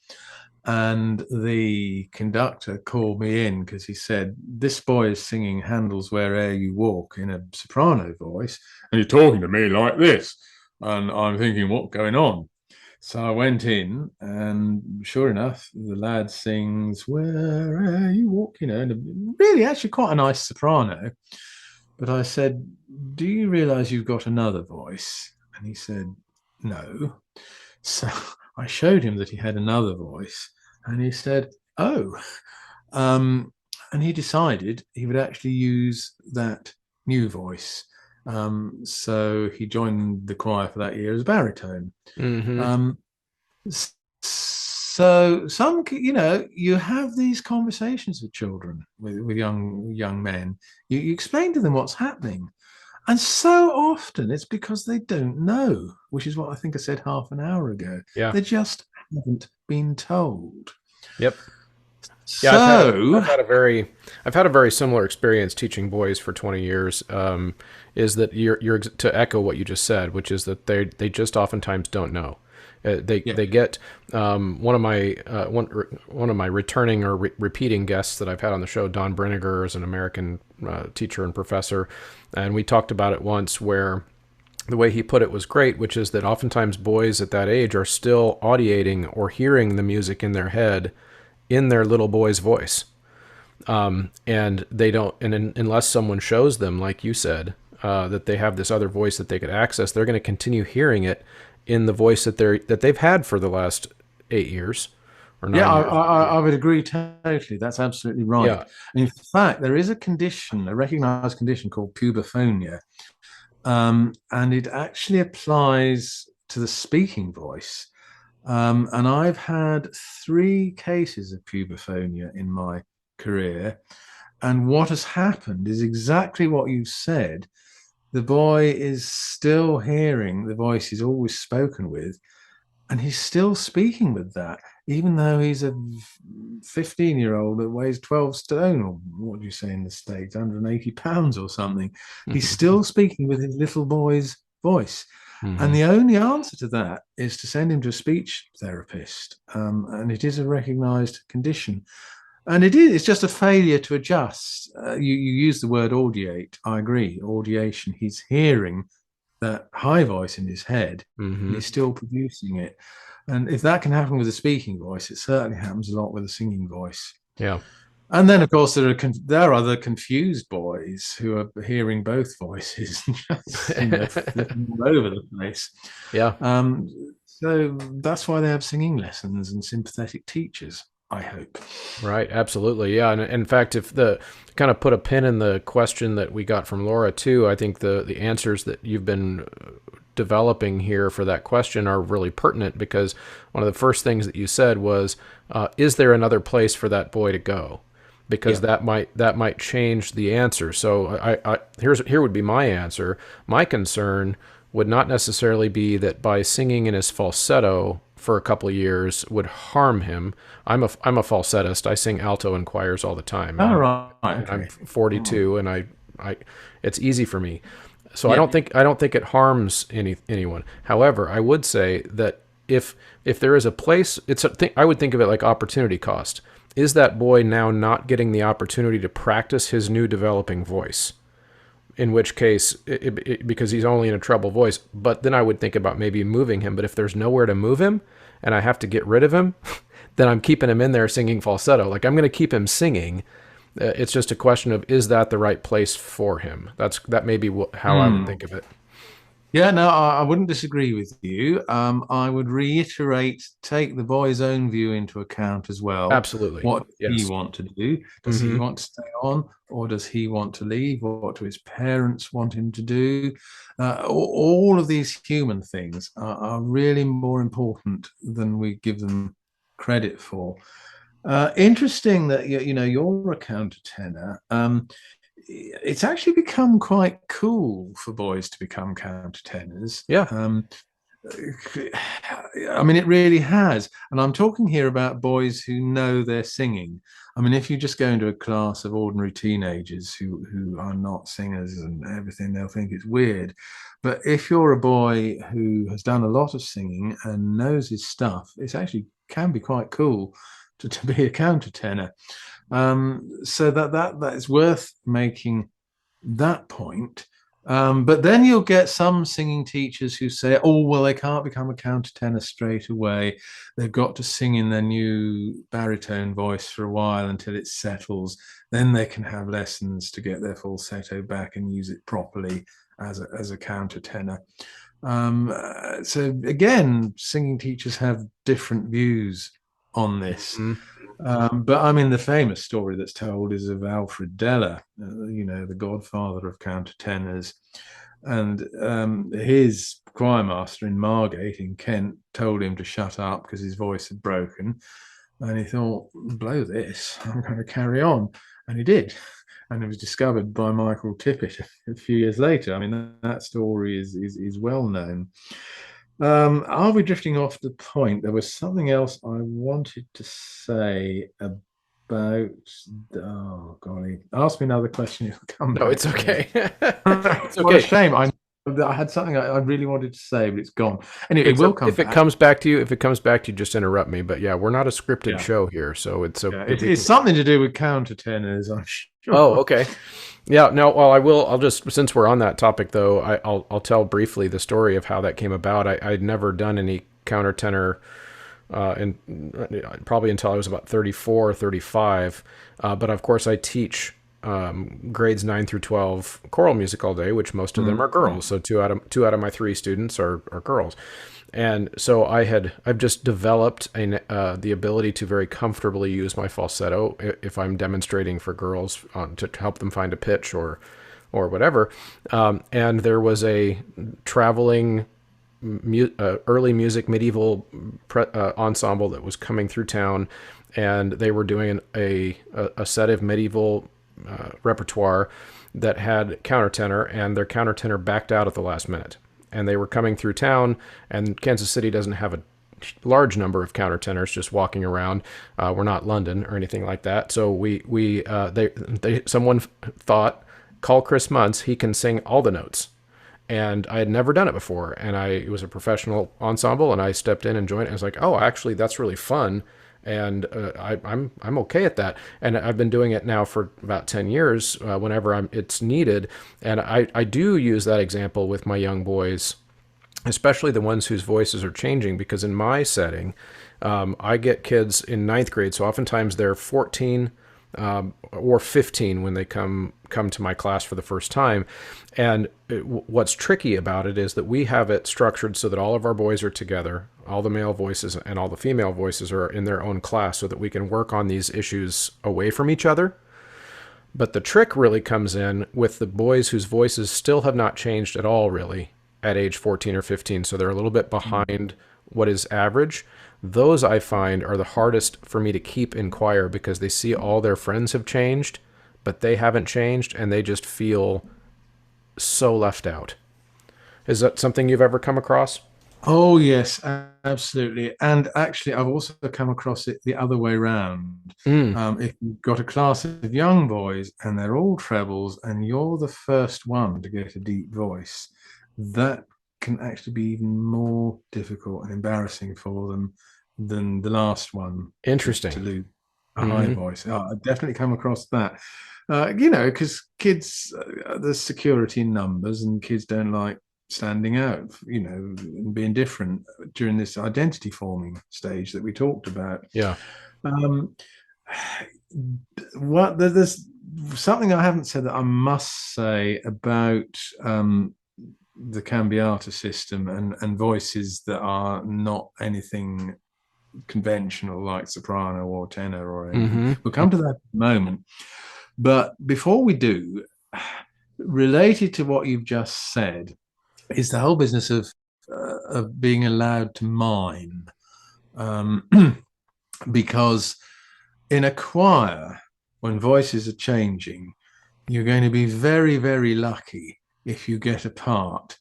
and the conductor called me in because he said, this boy is singing Handel's Where'er You Walk in a soprano voice, and he's talking to me like this. And I'm thinking, what's going on? So I went in, and sure enough, the lad sings Where'er You Walk, and really actually quite a nice soprano. But I said, do you realize you've got another voice? And he said, no. So I showed him that he had another voice, and he said, "Oh," um, and he decided he would actually use that new voice. So he joined the choir for that year as baritone. Mm-hmm. Um, so some, you have these conversations with children, with young men. You explain to them what's happening, and so often it's because they don't know, which is what I think I said half an hour ago. Yeah. They just haven't been told. Yep. Yeah, So, I've had a very similar experience teaching boys for 20 years. Is that you're to echo what you just said, which is that they just oftentimes don't know. yeah, They get one of my returning or repeating guests that I've had on the show, Don Brenniger, is an American teacher and professor, and we talked about it once where the way he put it was great, which is that oftentimes boys at that age are still audiating or hearing the music in their head in their little boy's voice. And they don't, unless someone shows them, like you said, that they have this other voice that they could access, they're going to continue hearing it in the voice that they've had for the last 8 years or yeah, 9 years. I would agree totally. That's absolutely Yeah. right. In fact, there is a condition, a recognized condition called puberfonia, and it actually applies to the speaking voice. And I've had 3 cases of puberphonia in my career. And what has happened is exactly what you've said. The boy is still hearing the voice he's always spoken with, and he's still speaking with that, even though he's a 15-year-old that weighs 12 stone, or what do you say in the States, 180 pounds or something. He's still speaking with his little boy's voice. And Mm-hmm. the only answer to that is to send him to a speech therapist. And it is a recognized condition. And it's just a failure to adjust. You use the word audiate. I agree. Audiation. He's hearing that high voice in his head, and Mm-hmm. he's still producing it. And if that can happen with a speaking voice, it certainly happens a lot with a singing voice. Yeah. And then, of course, there are the confused boys who are hearing both voices, just flipping all over the place. Yeah. Um, so that's why they have singing lessons and sympathetic teachers, I hope. Right, absolutely. Yeah, and in fact, if the kind of put a pin in the question that we got from Laura too, I think the answers that you've been developing here for that question are really pertinent, because one of the first things that you said was, is there another place for that boy to go? Because Yeah. that might change the answer. So here would be my answer. My concern would not necessarily be that by singing in his falsetto for a couple of years would harm him. I'm a falsettist. I sing alto in choirs all the time, All right. and I'm Okay. 42, and I it's easy for me. So Yeah. I don't think it harms anyone. However, I would say that if there is a place, I would think of it like opportunity cost. Is that boy now not getting the opportunity to practice his new developing voice? In which case, because he's only in a treble voice, but then I would think about maybe moving him. But if there's nowhere to move him and I have to get rid of him, then I'm keeping him in there singing falsetto. Like, I'm going to keep him singing. It's just a question of, is that the right place for him? That may be how I would Hmm. think of it. Yeah, no, I wouldn't disagree with you. I would reiterate, take the boy's own view into account as well. Absolutely. What does he Yes. want to do? Does he Mm-hmm. want to stay on, or does he want to leave? What do his parents want him to do? All of these human things are really more important than we give them credit for. Interesting that you're a countertenor. It's actually become quite cool for boys to become countertenors. Yeah. I mean, it really has. And I'm talking here about boys who know they're singing. I mean, if you just go into a class of ordinary teenagers who are not singers and everything, they'll think it's weird. But if you're a boy who has done a lot of singing and knows his stuff, it's actually can be quite cool to be a countertenor. So that is worth making that point. But then you'll get some singing teachers who say, oh, well, they can't become a countertenor straight away. They've got to sing in their new baritone voice for a while until it settles. Then they can have lessons to get their falsetto back and use it properly as a countertenor. So again, singing teachers have different views on this. Mhm. But I mean, the famous story that's told is of Alfred Deller, the godfather of countertenors. And his choir master in Margate in Kent told him to shut up because his voice had broken. And he thought, blow this, I'm going to carry on. And he did. And it was discovered by Michael Tippett a few years later. I mean, that story is well known. Are we drifting off the point? There was something else I wanted to say about. Oh, golly. Ask me another question. It'll come No, back it's to me. okay. It's What a okay. shame. I had something I really wanted to say, but it's gone. Anyway, it It's will come if it back. comes back to you, if it comes back to you, just interrupt me. But yeah, we're not a scripted Yeah. show here, so it's so Yeah. we It's can. something to do with countertenors, I'm Oh, sure. okay. Yeah. No. Well, I will. I'll just since we're on that topic, though, I'll tell briefly the story of how that came about. I'd never done any countertenor, and probably until I was about 34 or 35. But of course, I teach grades 9 through 12 choral music all day, which most of them are girls. So two out of my three students are girls. And so I've just developed the ability to very comfortably use my falsetto if I'm demonstrating for girls to help them find a pitch or whatever. And there was a traveling early music medieval ensemble that was coming through town, and they were doing a set of medieval repertoire that had countertenor, and their countertenor backed out at the last minute. And they were coming through town, and Kansas City doesn't have a large number of countertenors just walking around. We're not London or anything like that. So someone thought, call Chris Muntz, he can sing all the notes. And I had never done it before, and it was a professional ensemble, and I stepped in and joined. I was like, oh, actually, that's really fun, and I'm okay at that. And I've been doing it now for about 10 years, whenever it's needed. And I do use that example with my young boys, especially the ones whose voices are changing, because in my setting, I get kids in ninth grade, so oftentimes they're 14 or 15 when they come to my class for the first time. And what's tricky about it is that we have it structured so that all of our boys are together, all the male voices and all the female voices are in their own class, so that we can work on these issues away from each other. But the trick really comes in with the boys whose voices still have not changed at all, really, at age 14 or 15. So they're a little bit behind what is average. Those I find are the hardest for me to keep in choir, because they see all their friends have changed, but they haven't changed, and they just feel so left out. Is that something you've ever come across? Oh, yes, absolutely. And actually, I've also come across it the other way around. Mm, If you've got a class of young boys and they're all trebles and you're the first one to get a deep voice, that can actually be even more difficult and embarrassing for them than the last one to interesting. lose a high Hmm. voice. I've definitely come across that. Because kids, there's security in numbers, and kids don't like standing out, and being different during this identity forming stage that we talked about. Yeah. Um, there's something I haven't said that I must say about the cambiata system and voices that are not anything conventional like soprano or tenor or anything. Hmm. We'll come to that in a moment. But before we do, related to what you've just said, is the whole business of being allowed to mime, um, because in a choir, when voices are changing, you're going to be very, very lucky if you get a part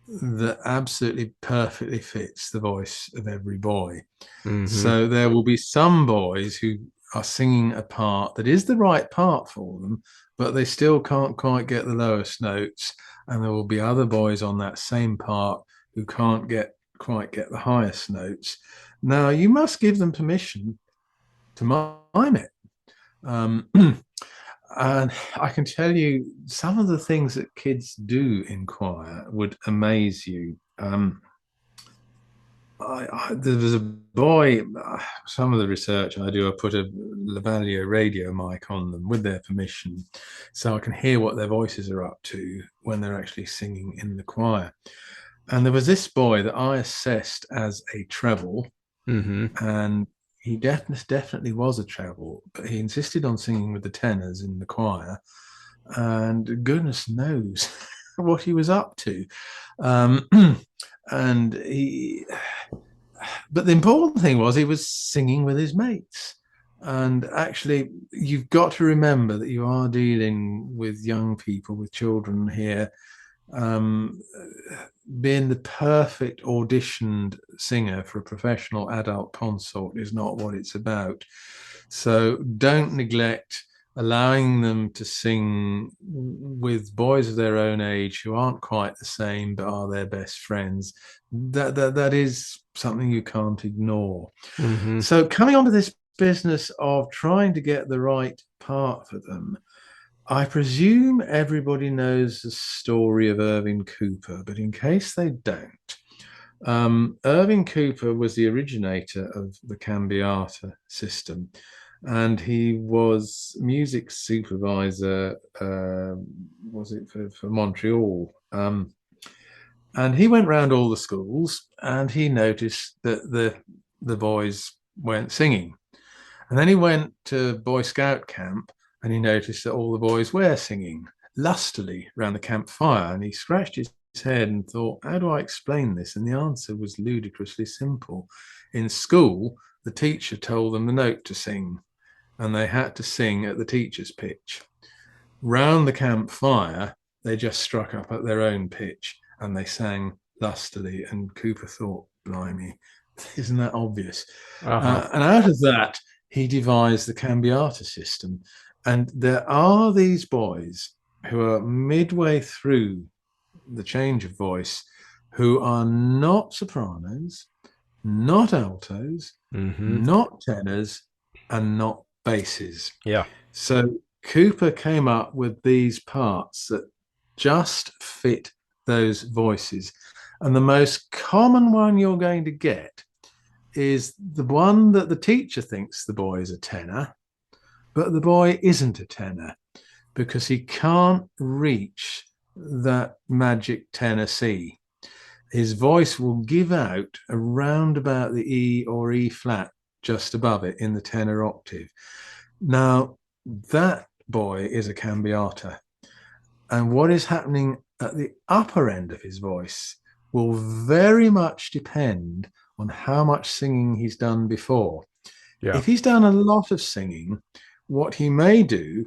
that absolutely perfectly fits the voice of every boy. Hmm. So there will be some boys who are singing a part that is the right part for them, but they still can't quite get the lowest notes. And there will be other boys on that same part who can't quite get the highest notes. Now, you must give them permission to mime it. Um, and I can tell you some of the things that kids do in choir would amaze you. There was a boy, some of the research I do, I put a Lavalier radio mic on them with their permission, so I can hear what their voices are up to when they're actually singing in the choir. And there was this boy that I assessed as a treble, Mm-hmm. and he definitely was a treble, but he insisted on singing with the tenors in the choir, and goodness knows what he was up to. Um, and but the important thing was he was singing with his mates. And actually, you've got to remember that you are dealing with young people, with children here. Um, Being the perfect auditioned singer for a professional adult consort is not what it's about. So don't neglect allowing them to sing with boys of their own age who aren't quite the same but are their best friends. That is something you can't ignore. Mm-hmm. So coming on to this business of trying to get the right part for them, I presume everybody knows the story of Irving Cooper, but in case they don't, Irving Cooper was the originator of the Cambiata system, and he was music supervisor, was it for Montreal? And he went round all the schools, and he noticed that the boys weren't singing. And then he went to Boy Scout camp, and he noticed that all the boys were singing lustily round the campfire. And he scratched his head and thought, how do I explain this? And the answer was ludicrously simple. In school, the teacher told them the note to sing, and they had to sing at the teacher's pitch. Round the campfire, they just struck up at their own pitch and they sang lustily. And Cooper thought, blimey, isn't that obvious? Uh-huh. And out of that, he devised the Cambiata system. And there are these boys who are midway through the change of voice who are not sopranos, not altos, Mm-hmm. not tenors, and not basses. Yeah. So Cooper came up with these parts that just fit those voices. And the most common one you're going to get is the one that the teacher thinks the boy is a tenor, but the boy isn't a tenor because he can't reach that magic tenor C. His voice will give out around about the E or E flat just above it in the tenor octave. Now, that boy is a cambiata. And what is happening at the upper end of his voice will very much depend on how much singing he's done before. Yeah. If he's done a lot of singing, what he may do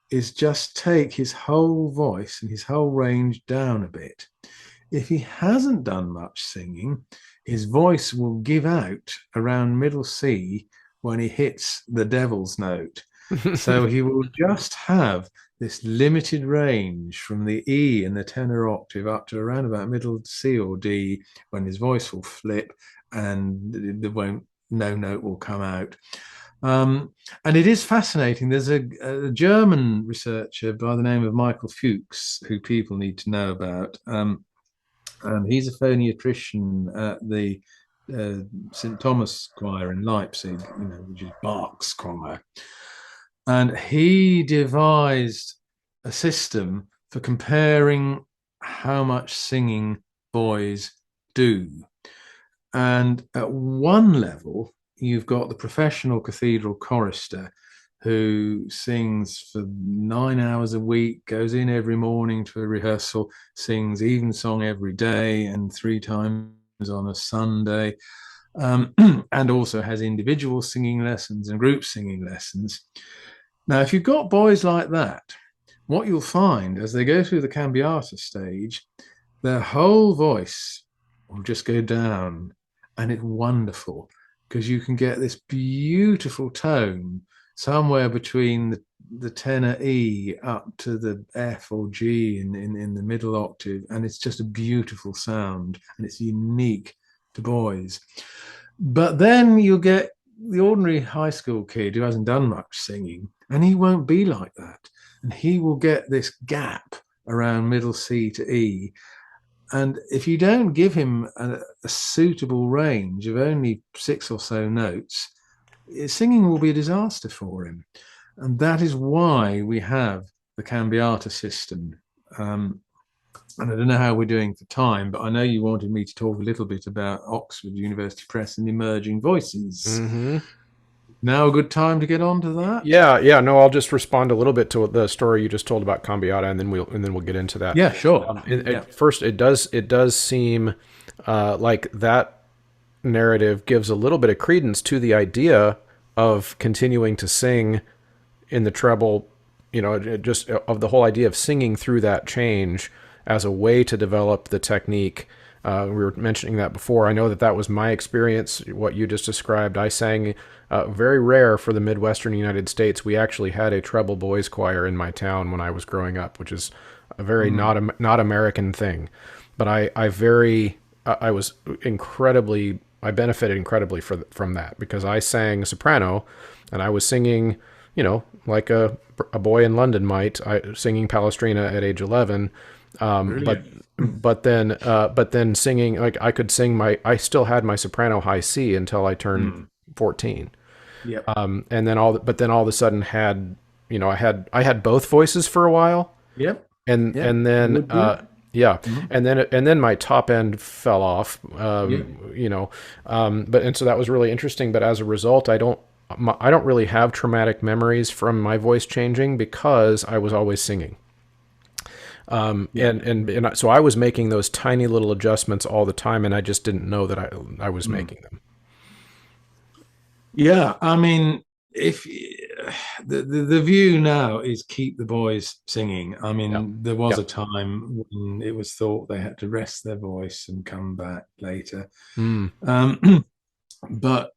is just take his whole voice and his whole range down a bit. If he hasn't done much singing, his voice will give out around middle C when he hits the devil's note. So he will just have this limited range from the E in the tenor octave up to around about middle C or D when his voice will flip and no note will come out. And it is fascinating. There's a German researcher by the name of Michael Fuchs who people need to know about. And he's a phoniatrician at the St. Thomas Choir in Leipzig, which is Bach's choir. And he devised a system for comparing how much singing boys do. And at one level, you've got the professional cathedral chorister who sings for 9 hours a week, goes in every morning to a rehearsal, sings evensong every day and 3 times on a Sunday, and also has individual singing lessons and group singing lessons. Now, if you've got boys like that, what you'll find as they go through the cambiata stage, their whole voice will just go down, and it's wonderful because you can get this beautiful tone somewhere between the tenor E up to the F or G in the middle octave, and it's just a beautiful sound, and it's unique to boys. But then you'll get the ordinary high school kid who hasn't done much singing, and he won't be like that. And he will get this gap around middle C to E. And if you don't give him a suitable range of only 6 or so notes, singing will be a disaster for him. And that is why we have the cambiata system. And I don't know how we're doing for time, but I know you wanted me to talk a little bit about Oxford University Press and emerging voices. Mm-hmm. Now a good time to get on to that? Yeah. No, I'll just respond a little bit to the story you just told about Cambiata, and then we'll get into that. Yeah, sure. Yeah. First, it does seem like that narrative gives a little bit of credence to the idea of continuing to sing in the treble, just of the whole idea of singing through that change as a way to develop the technique. We were mentioning that before. I know that was my experience, what you just described. I sang very rare for the Midwestern United States. We actually had a treble boys choir in my town when I was growing up, which is a very not American thing. But I was incredibly, I benefited incredibly from that, because I sang soprano, and I was singing, like a boy in London might, singing Palestrina at age 11. But then singing, like, I could sing I still had my soprano high C until I turned 14. Yep. And then but then all of a sudden I had both voices for a while. Yep. And then yeah, and then my top end fell off. But and so that was really interesting. But as a result, I don't really have traumatic memories from my voice changing, because I was always singing. And so I was making those tiny little adjustments all the time, and I just didn't know that I was making them. Yeah, I mean, if the view now is keep the boys singing. I mean, there was a time when it was thought they had to rest their voice and come back later. But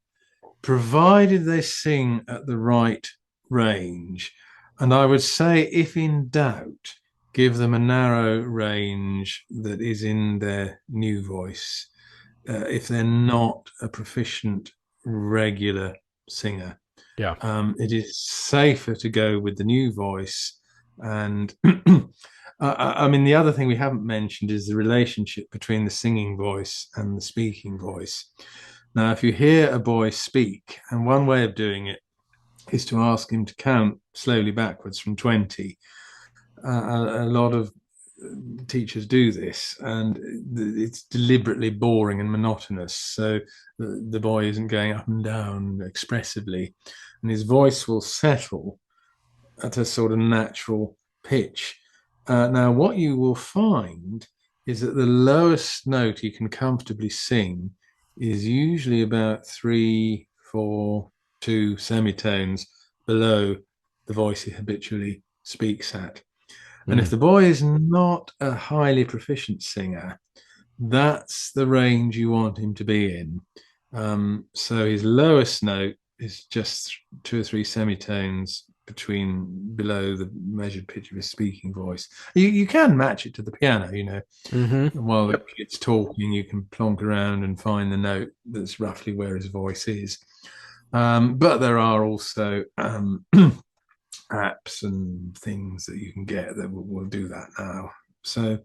provided they sing at the right range, and I would say, if in doubt, give them a narrow range that is in their new voice. If they're not a proficient regular singer, it is safer to go with the new voice. And I mean, the other thing we haven't mentioned is the relationship between the singing voice and the speaking voice. Now, if you hear a boy speak, and one way of doing it is to ask him to count slowly backwards from 20. A lot of teachers do this, and it's deliberately boring and monotonous, so the boy isn't going up and down expressively, and his voice will settle at a sort of natural pitch. Now, what you will find is that the lowest note you can comfortably sing is usually about 3, 4, 2 semitones below the voice he habitually speaks at. And if the boy is not a highly proficient singer, that's the range you want him to be in. So his lowest note is just 2 or 3 semitones below the measured pitch of his speaking voice. You can match it to the piano, While the kid's talking, you can plonk around and find the note that's roughly where his voice is. But there are also apps and things that you can get that will do that now. So,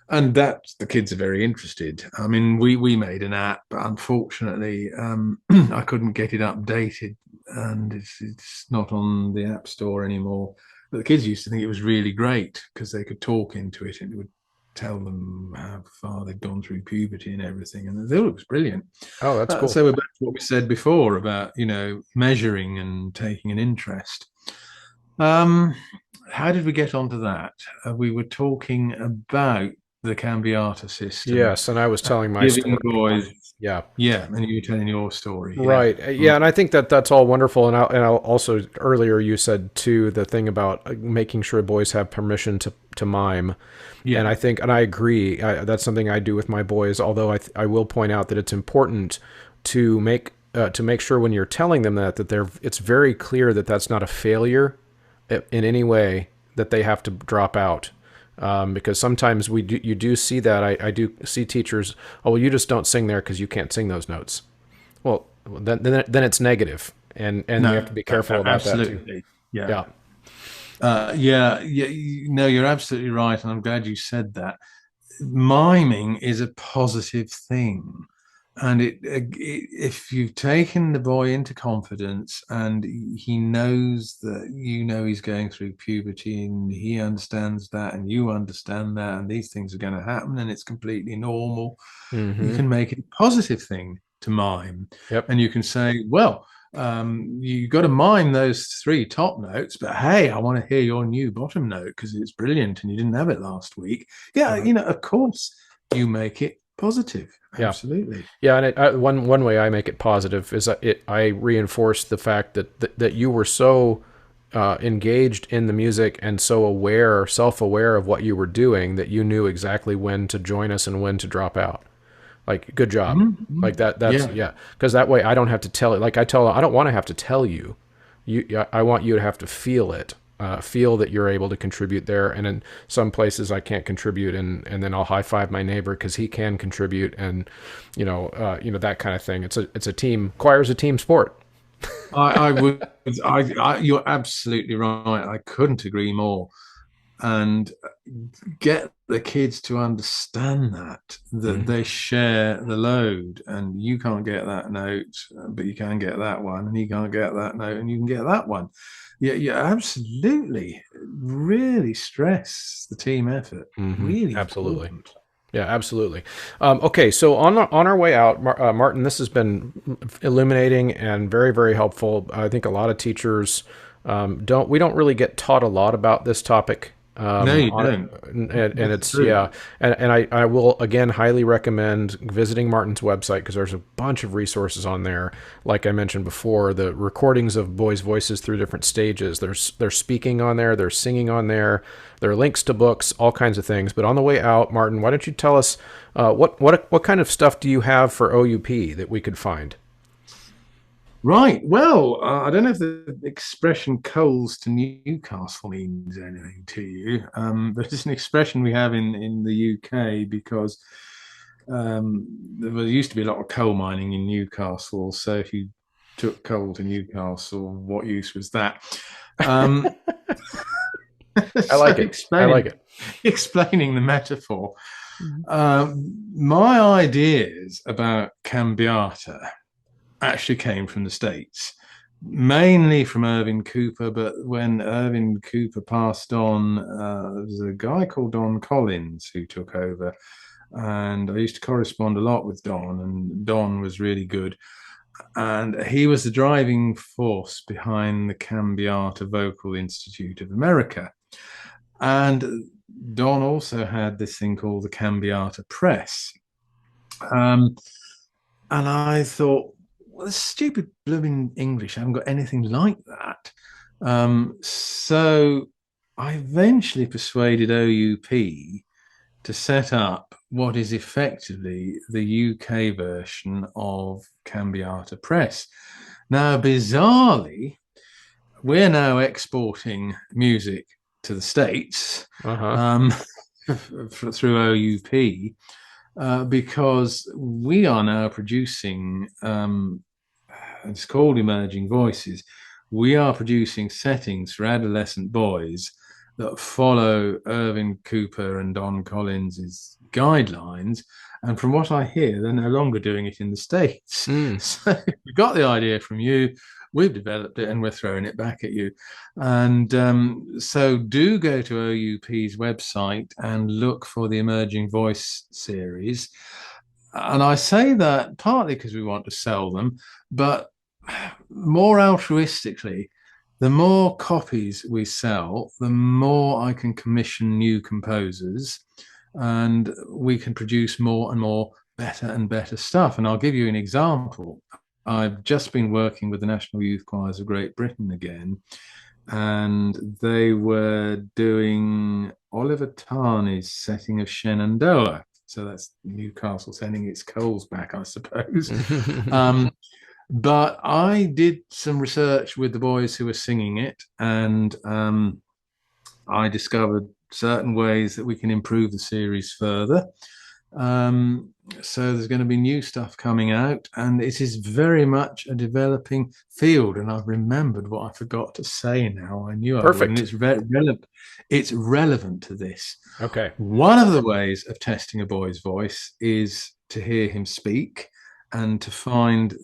and that the kids are very interested. I mean, we made an app, but unfortunately, I couldn't get it updated, and it's not on the App Store anymore. But the kids used to think it was really great because they could talk into it, and it would tell them how far they'd gone through puberty and everything, and they thought it was brilliant. Oh, that's cool. So we're back to what we said before about measuring and taking an interest. How did we get onto that? We were talking about the Cambiata system. Yes, and I was telling my story. Boys, yeah, and you were telling your story. Right. Yeah, and I think that's all wonderful. And I'll also, earlier you said too, the thing about making sure boys have permission to mime. Yeah. And I think, and I agree, that's something I do with my boys. Although I will point out that it's important to make sure when you're telling them that it's very clear that that's not a failure in any way that they have to drop out, because sometimes you do see that. I do see teachers, well, you just don't sing there because you can't sing those notes. Well, then it's negative, and you have to be careful about that too. Yeah. No, you're absolutely right, and I'm glad you said that. Miming is a positive thing. And if you've taken the boy into confidence and he knows that he's going through puberty and he understands that and you understand that and these things are going to happen and it's completely normal, you Mm-hmm. can make it a positive thing to mime. Yep. And you can say, well, you got to mime those 3 top notes, but hey, I want to hear your new bottom note because it's brilliant and you didn't have it last week. Yeah, Uh-huh. of course you make it positive. Yeah. Absolutely. Yeah, and one way I make it positive is that I reinforce the fact that you were so engaged in the music and so self-aware of what you were doing that you knew exactly when to join us and when to drop out. Like, good job. Mm-hmm. Like that's Yeah. yeah, because that way I don't have to tell it. Like I don't want to have to tell you. I want you to have to feel it. Feel that you're able to contribute there, and in some places I can't contribute, and then I'll high five my neighbor because he can contribute, and that kind of thing. It's a team. Choir's a team sport. I would, you're absolutely right. I couldn't agree more. And get the kids to understand that Mm-hmm. they share the load, and you can't get that note, but you can get that one, and he can't get that note, and you can get that one. Yeah, you absolutely really stress the team effort. Mm-hmm. Really Absolutely. important. Yeah, absolutely. Okay, so on our way out, Martin, this has been illuminating and very, very helpful. I think a lot of teachers don't really get taught a lot about this topic. No, you On don't. and That's it's true. yeah, and I will again highly recommend visiting Martin's website because there's a bunch of resources on there. Like I mentioned before, the recordings of boys' voices through different stages. There's speaking on there, there's singing on there, there are links to books, all kinds of things. But on the way out, Martin, why don't you tell us what kind of stuff do you have for OUP that we could find? Right. Well, I don't know if the expression coals to Newcastle means anything to you, but it's an expression we have in the UK because there used to be a lot of coal mining in Newcastle. So if you took coal to Newcastle, what use was that? Um, I so like it. I like it. explaining the metaphor, my ideas about cambiata actually came from the States, mainly from Irving Cooper. But when Irving Cooper passed on, there was a guy called Don Collins who took over. And I used to correspond a lot with Don, and Don was really good. And he was the driving force behind the Cambiata Vocal Institute of America. And Don also had this thing called the Cambiata Press. Um, and I thought, well, this stupid blooming English, I haven't got anything like that. So I eventually persuaded OUP to set up what is effectively the UK version of Cambiata Press. Now, bizarrely, we're now exporting music to the States Uh-huh. um, through OUP because we are now producing, it's called Emerging Voices. We are producing settings for adolescent boys that follow Irving Cooper and Don Collins's guidelines. And from what I hear, they're no longer doing it in the States. Mm. So we got the idea from you. We've developed it and we're throwing it back at you. And so do go to OUP's website and look for the Emerging Voice series. And I say that partly because we want to sell them, but more altruistically, the more copies we sell, the more I can commission new composers and we can produce more and more better and better stuff. And I'll give you an example. I've just been working with the National Youth Choirs of Great Britain again, and they were doing Oliver Tarney's setting of Shenandoah. So that's Newcastle sending its coals back, I suppose. But I did some research with the boys who were singing it, and I discovered certain ways that we can improve the series further. So there's going to be new stuff coming out, and it is very much a developing field. And I've remembered what I forgot to say now. I knew I would, and Perfect. it's relevant to this. Okay. One of the ways of testing a boy's voice is to hear him speak. and to find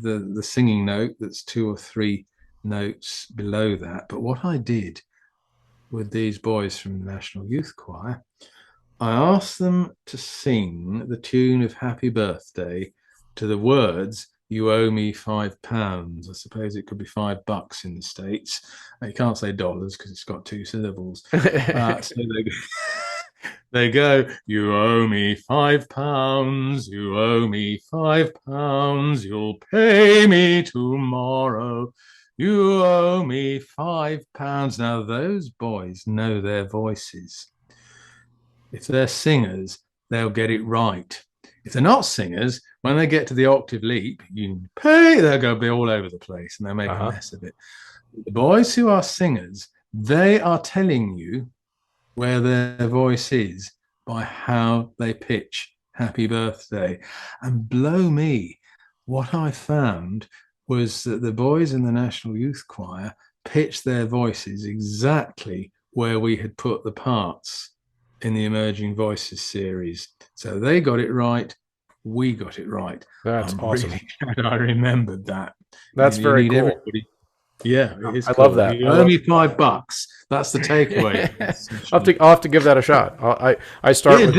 the singing note that's 2 or 3 notes below that. But what I did with these boys from the National Youth Choir, I asked them to sing the tune of Happy Birthday to the words, "You owe me £5." I suppose it could be $5 in the States. You can't say dollars because it's got 2 syllables. So they go, "You owe me £5. You owe me £5. You'll pay me tomorrow. You owe me £5." Now, those boys know their voices. If they're singers, they'll get it right. If they're not singers, when they get to the octave leap, you pay, they'll go be all over the place and they'll make a mess of it. The boys who are singers, they are telling you where their voice is by how they pitch Happy Birthday. And blow me, what I found was that the boys in the National Youth Choir pitched their voices exactly where we had put the parts in the Emerging Voices series. So they got it right. We got it right. That's awesome. Really glad I remembered that. That's very cool. Everybody. Yeah, it is. I cool. love that. You owe me $5. That's the takeaway. I'll have to give that a shot. I start with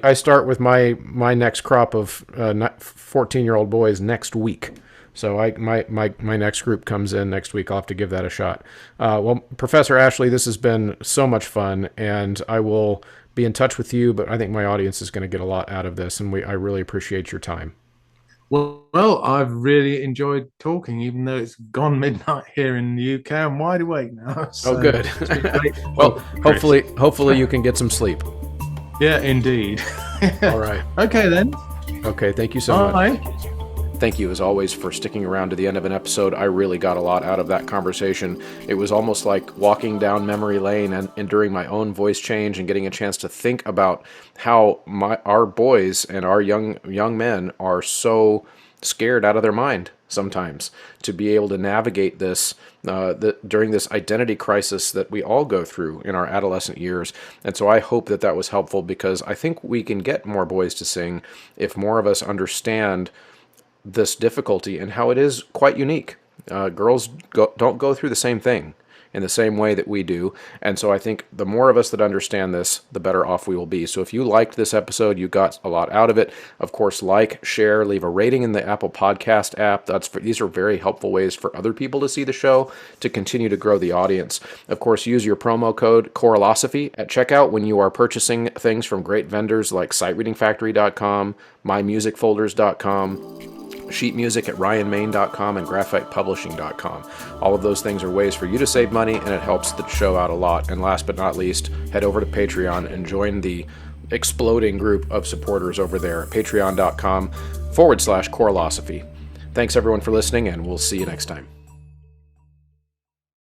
I start with my next crop of 14-year-old boys next week. So my next group comes in next week. I'll have to give that a shot. Well, Professor Ashley, this has been so much fun, and I will be in touch with you, but I think my audience is going to get a lot out of this, and I really appreciate your time. Well, I've really enjoyed talking, even though it's gone midnight here in the UK. I'm wide awake now. So oh, good. Well, hopefully you can get some sleep. Yeah, indeed. All right. Okay, then. Okay, thank you so much. Thank you, as always, for sticking around to the end of an episode. I really got a lot out of that conversation. It was almost like walking down memory lane and enduring my own voice change and getting a chance to think about how our boys and our young men are so scared out of their mind sometimes to be able to navigate this during this identity crisis that we all go through in our adolescent years. And so I hope that was helpful, because I think we can get more boys to sing if more of us understand this difficulty and how it is quite unique. Girls don't go through the same thing in the same way that we do. And so I think the more of us that understand this, the better off we will be. So if you liked this episode, you got a lot out of it. Of course, like, share, leave a rating in the Apple Podcast app. These are very helpful ways for other people to see the show, to continue to grow the audience. Of course, use your promo code Choralosophy at checkout when you are purchasing things from great vendors like SightReadingFactory.com, MyMusicFolders.com, sheet music at ryanmain.com, and graphitepublishing.com. All of those things are ways for you to save money, and it helps the show out a lot. And last but not least, head over to Patreon and join the exploding group of supporters over there, patreon.com/Choralosophy. Thanks everyone for listening, and we'll see you next time.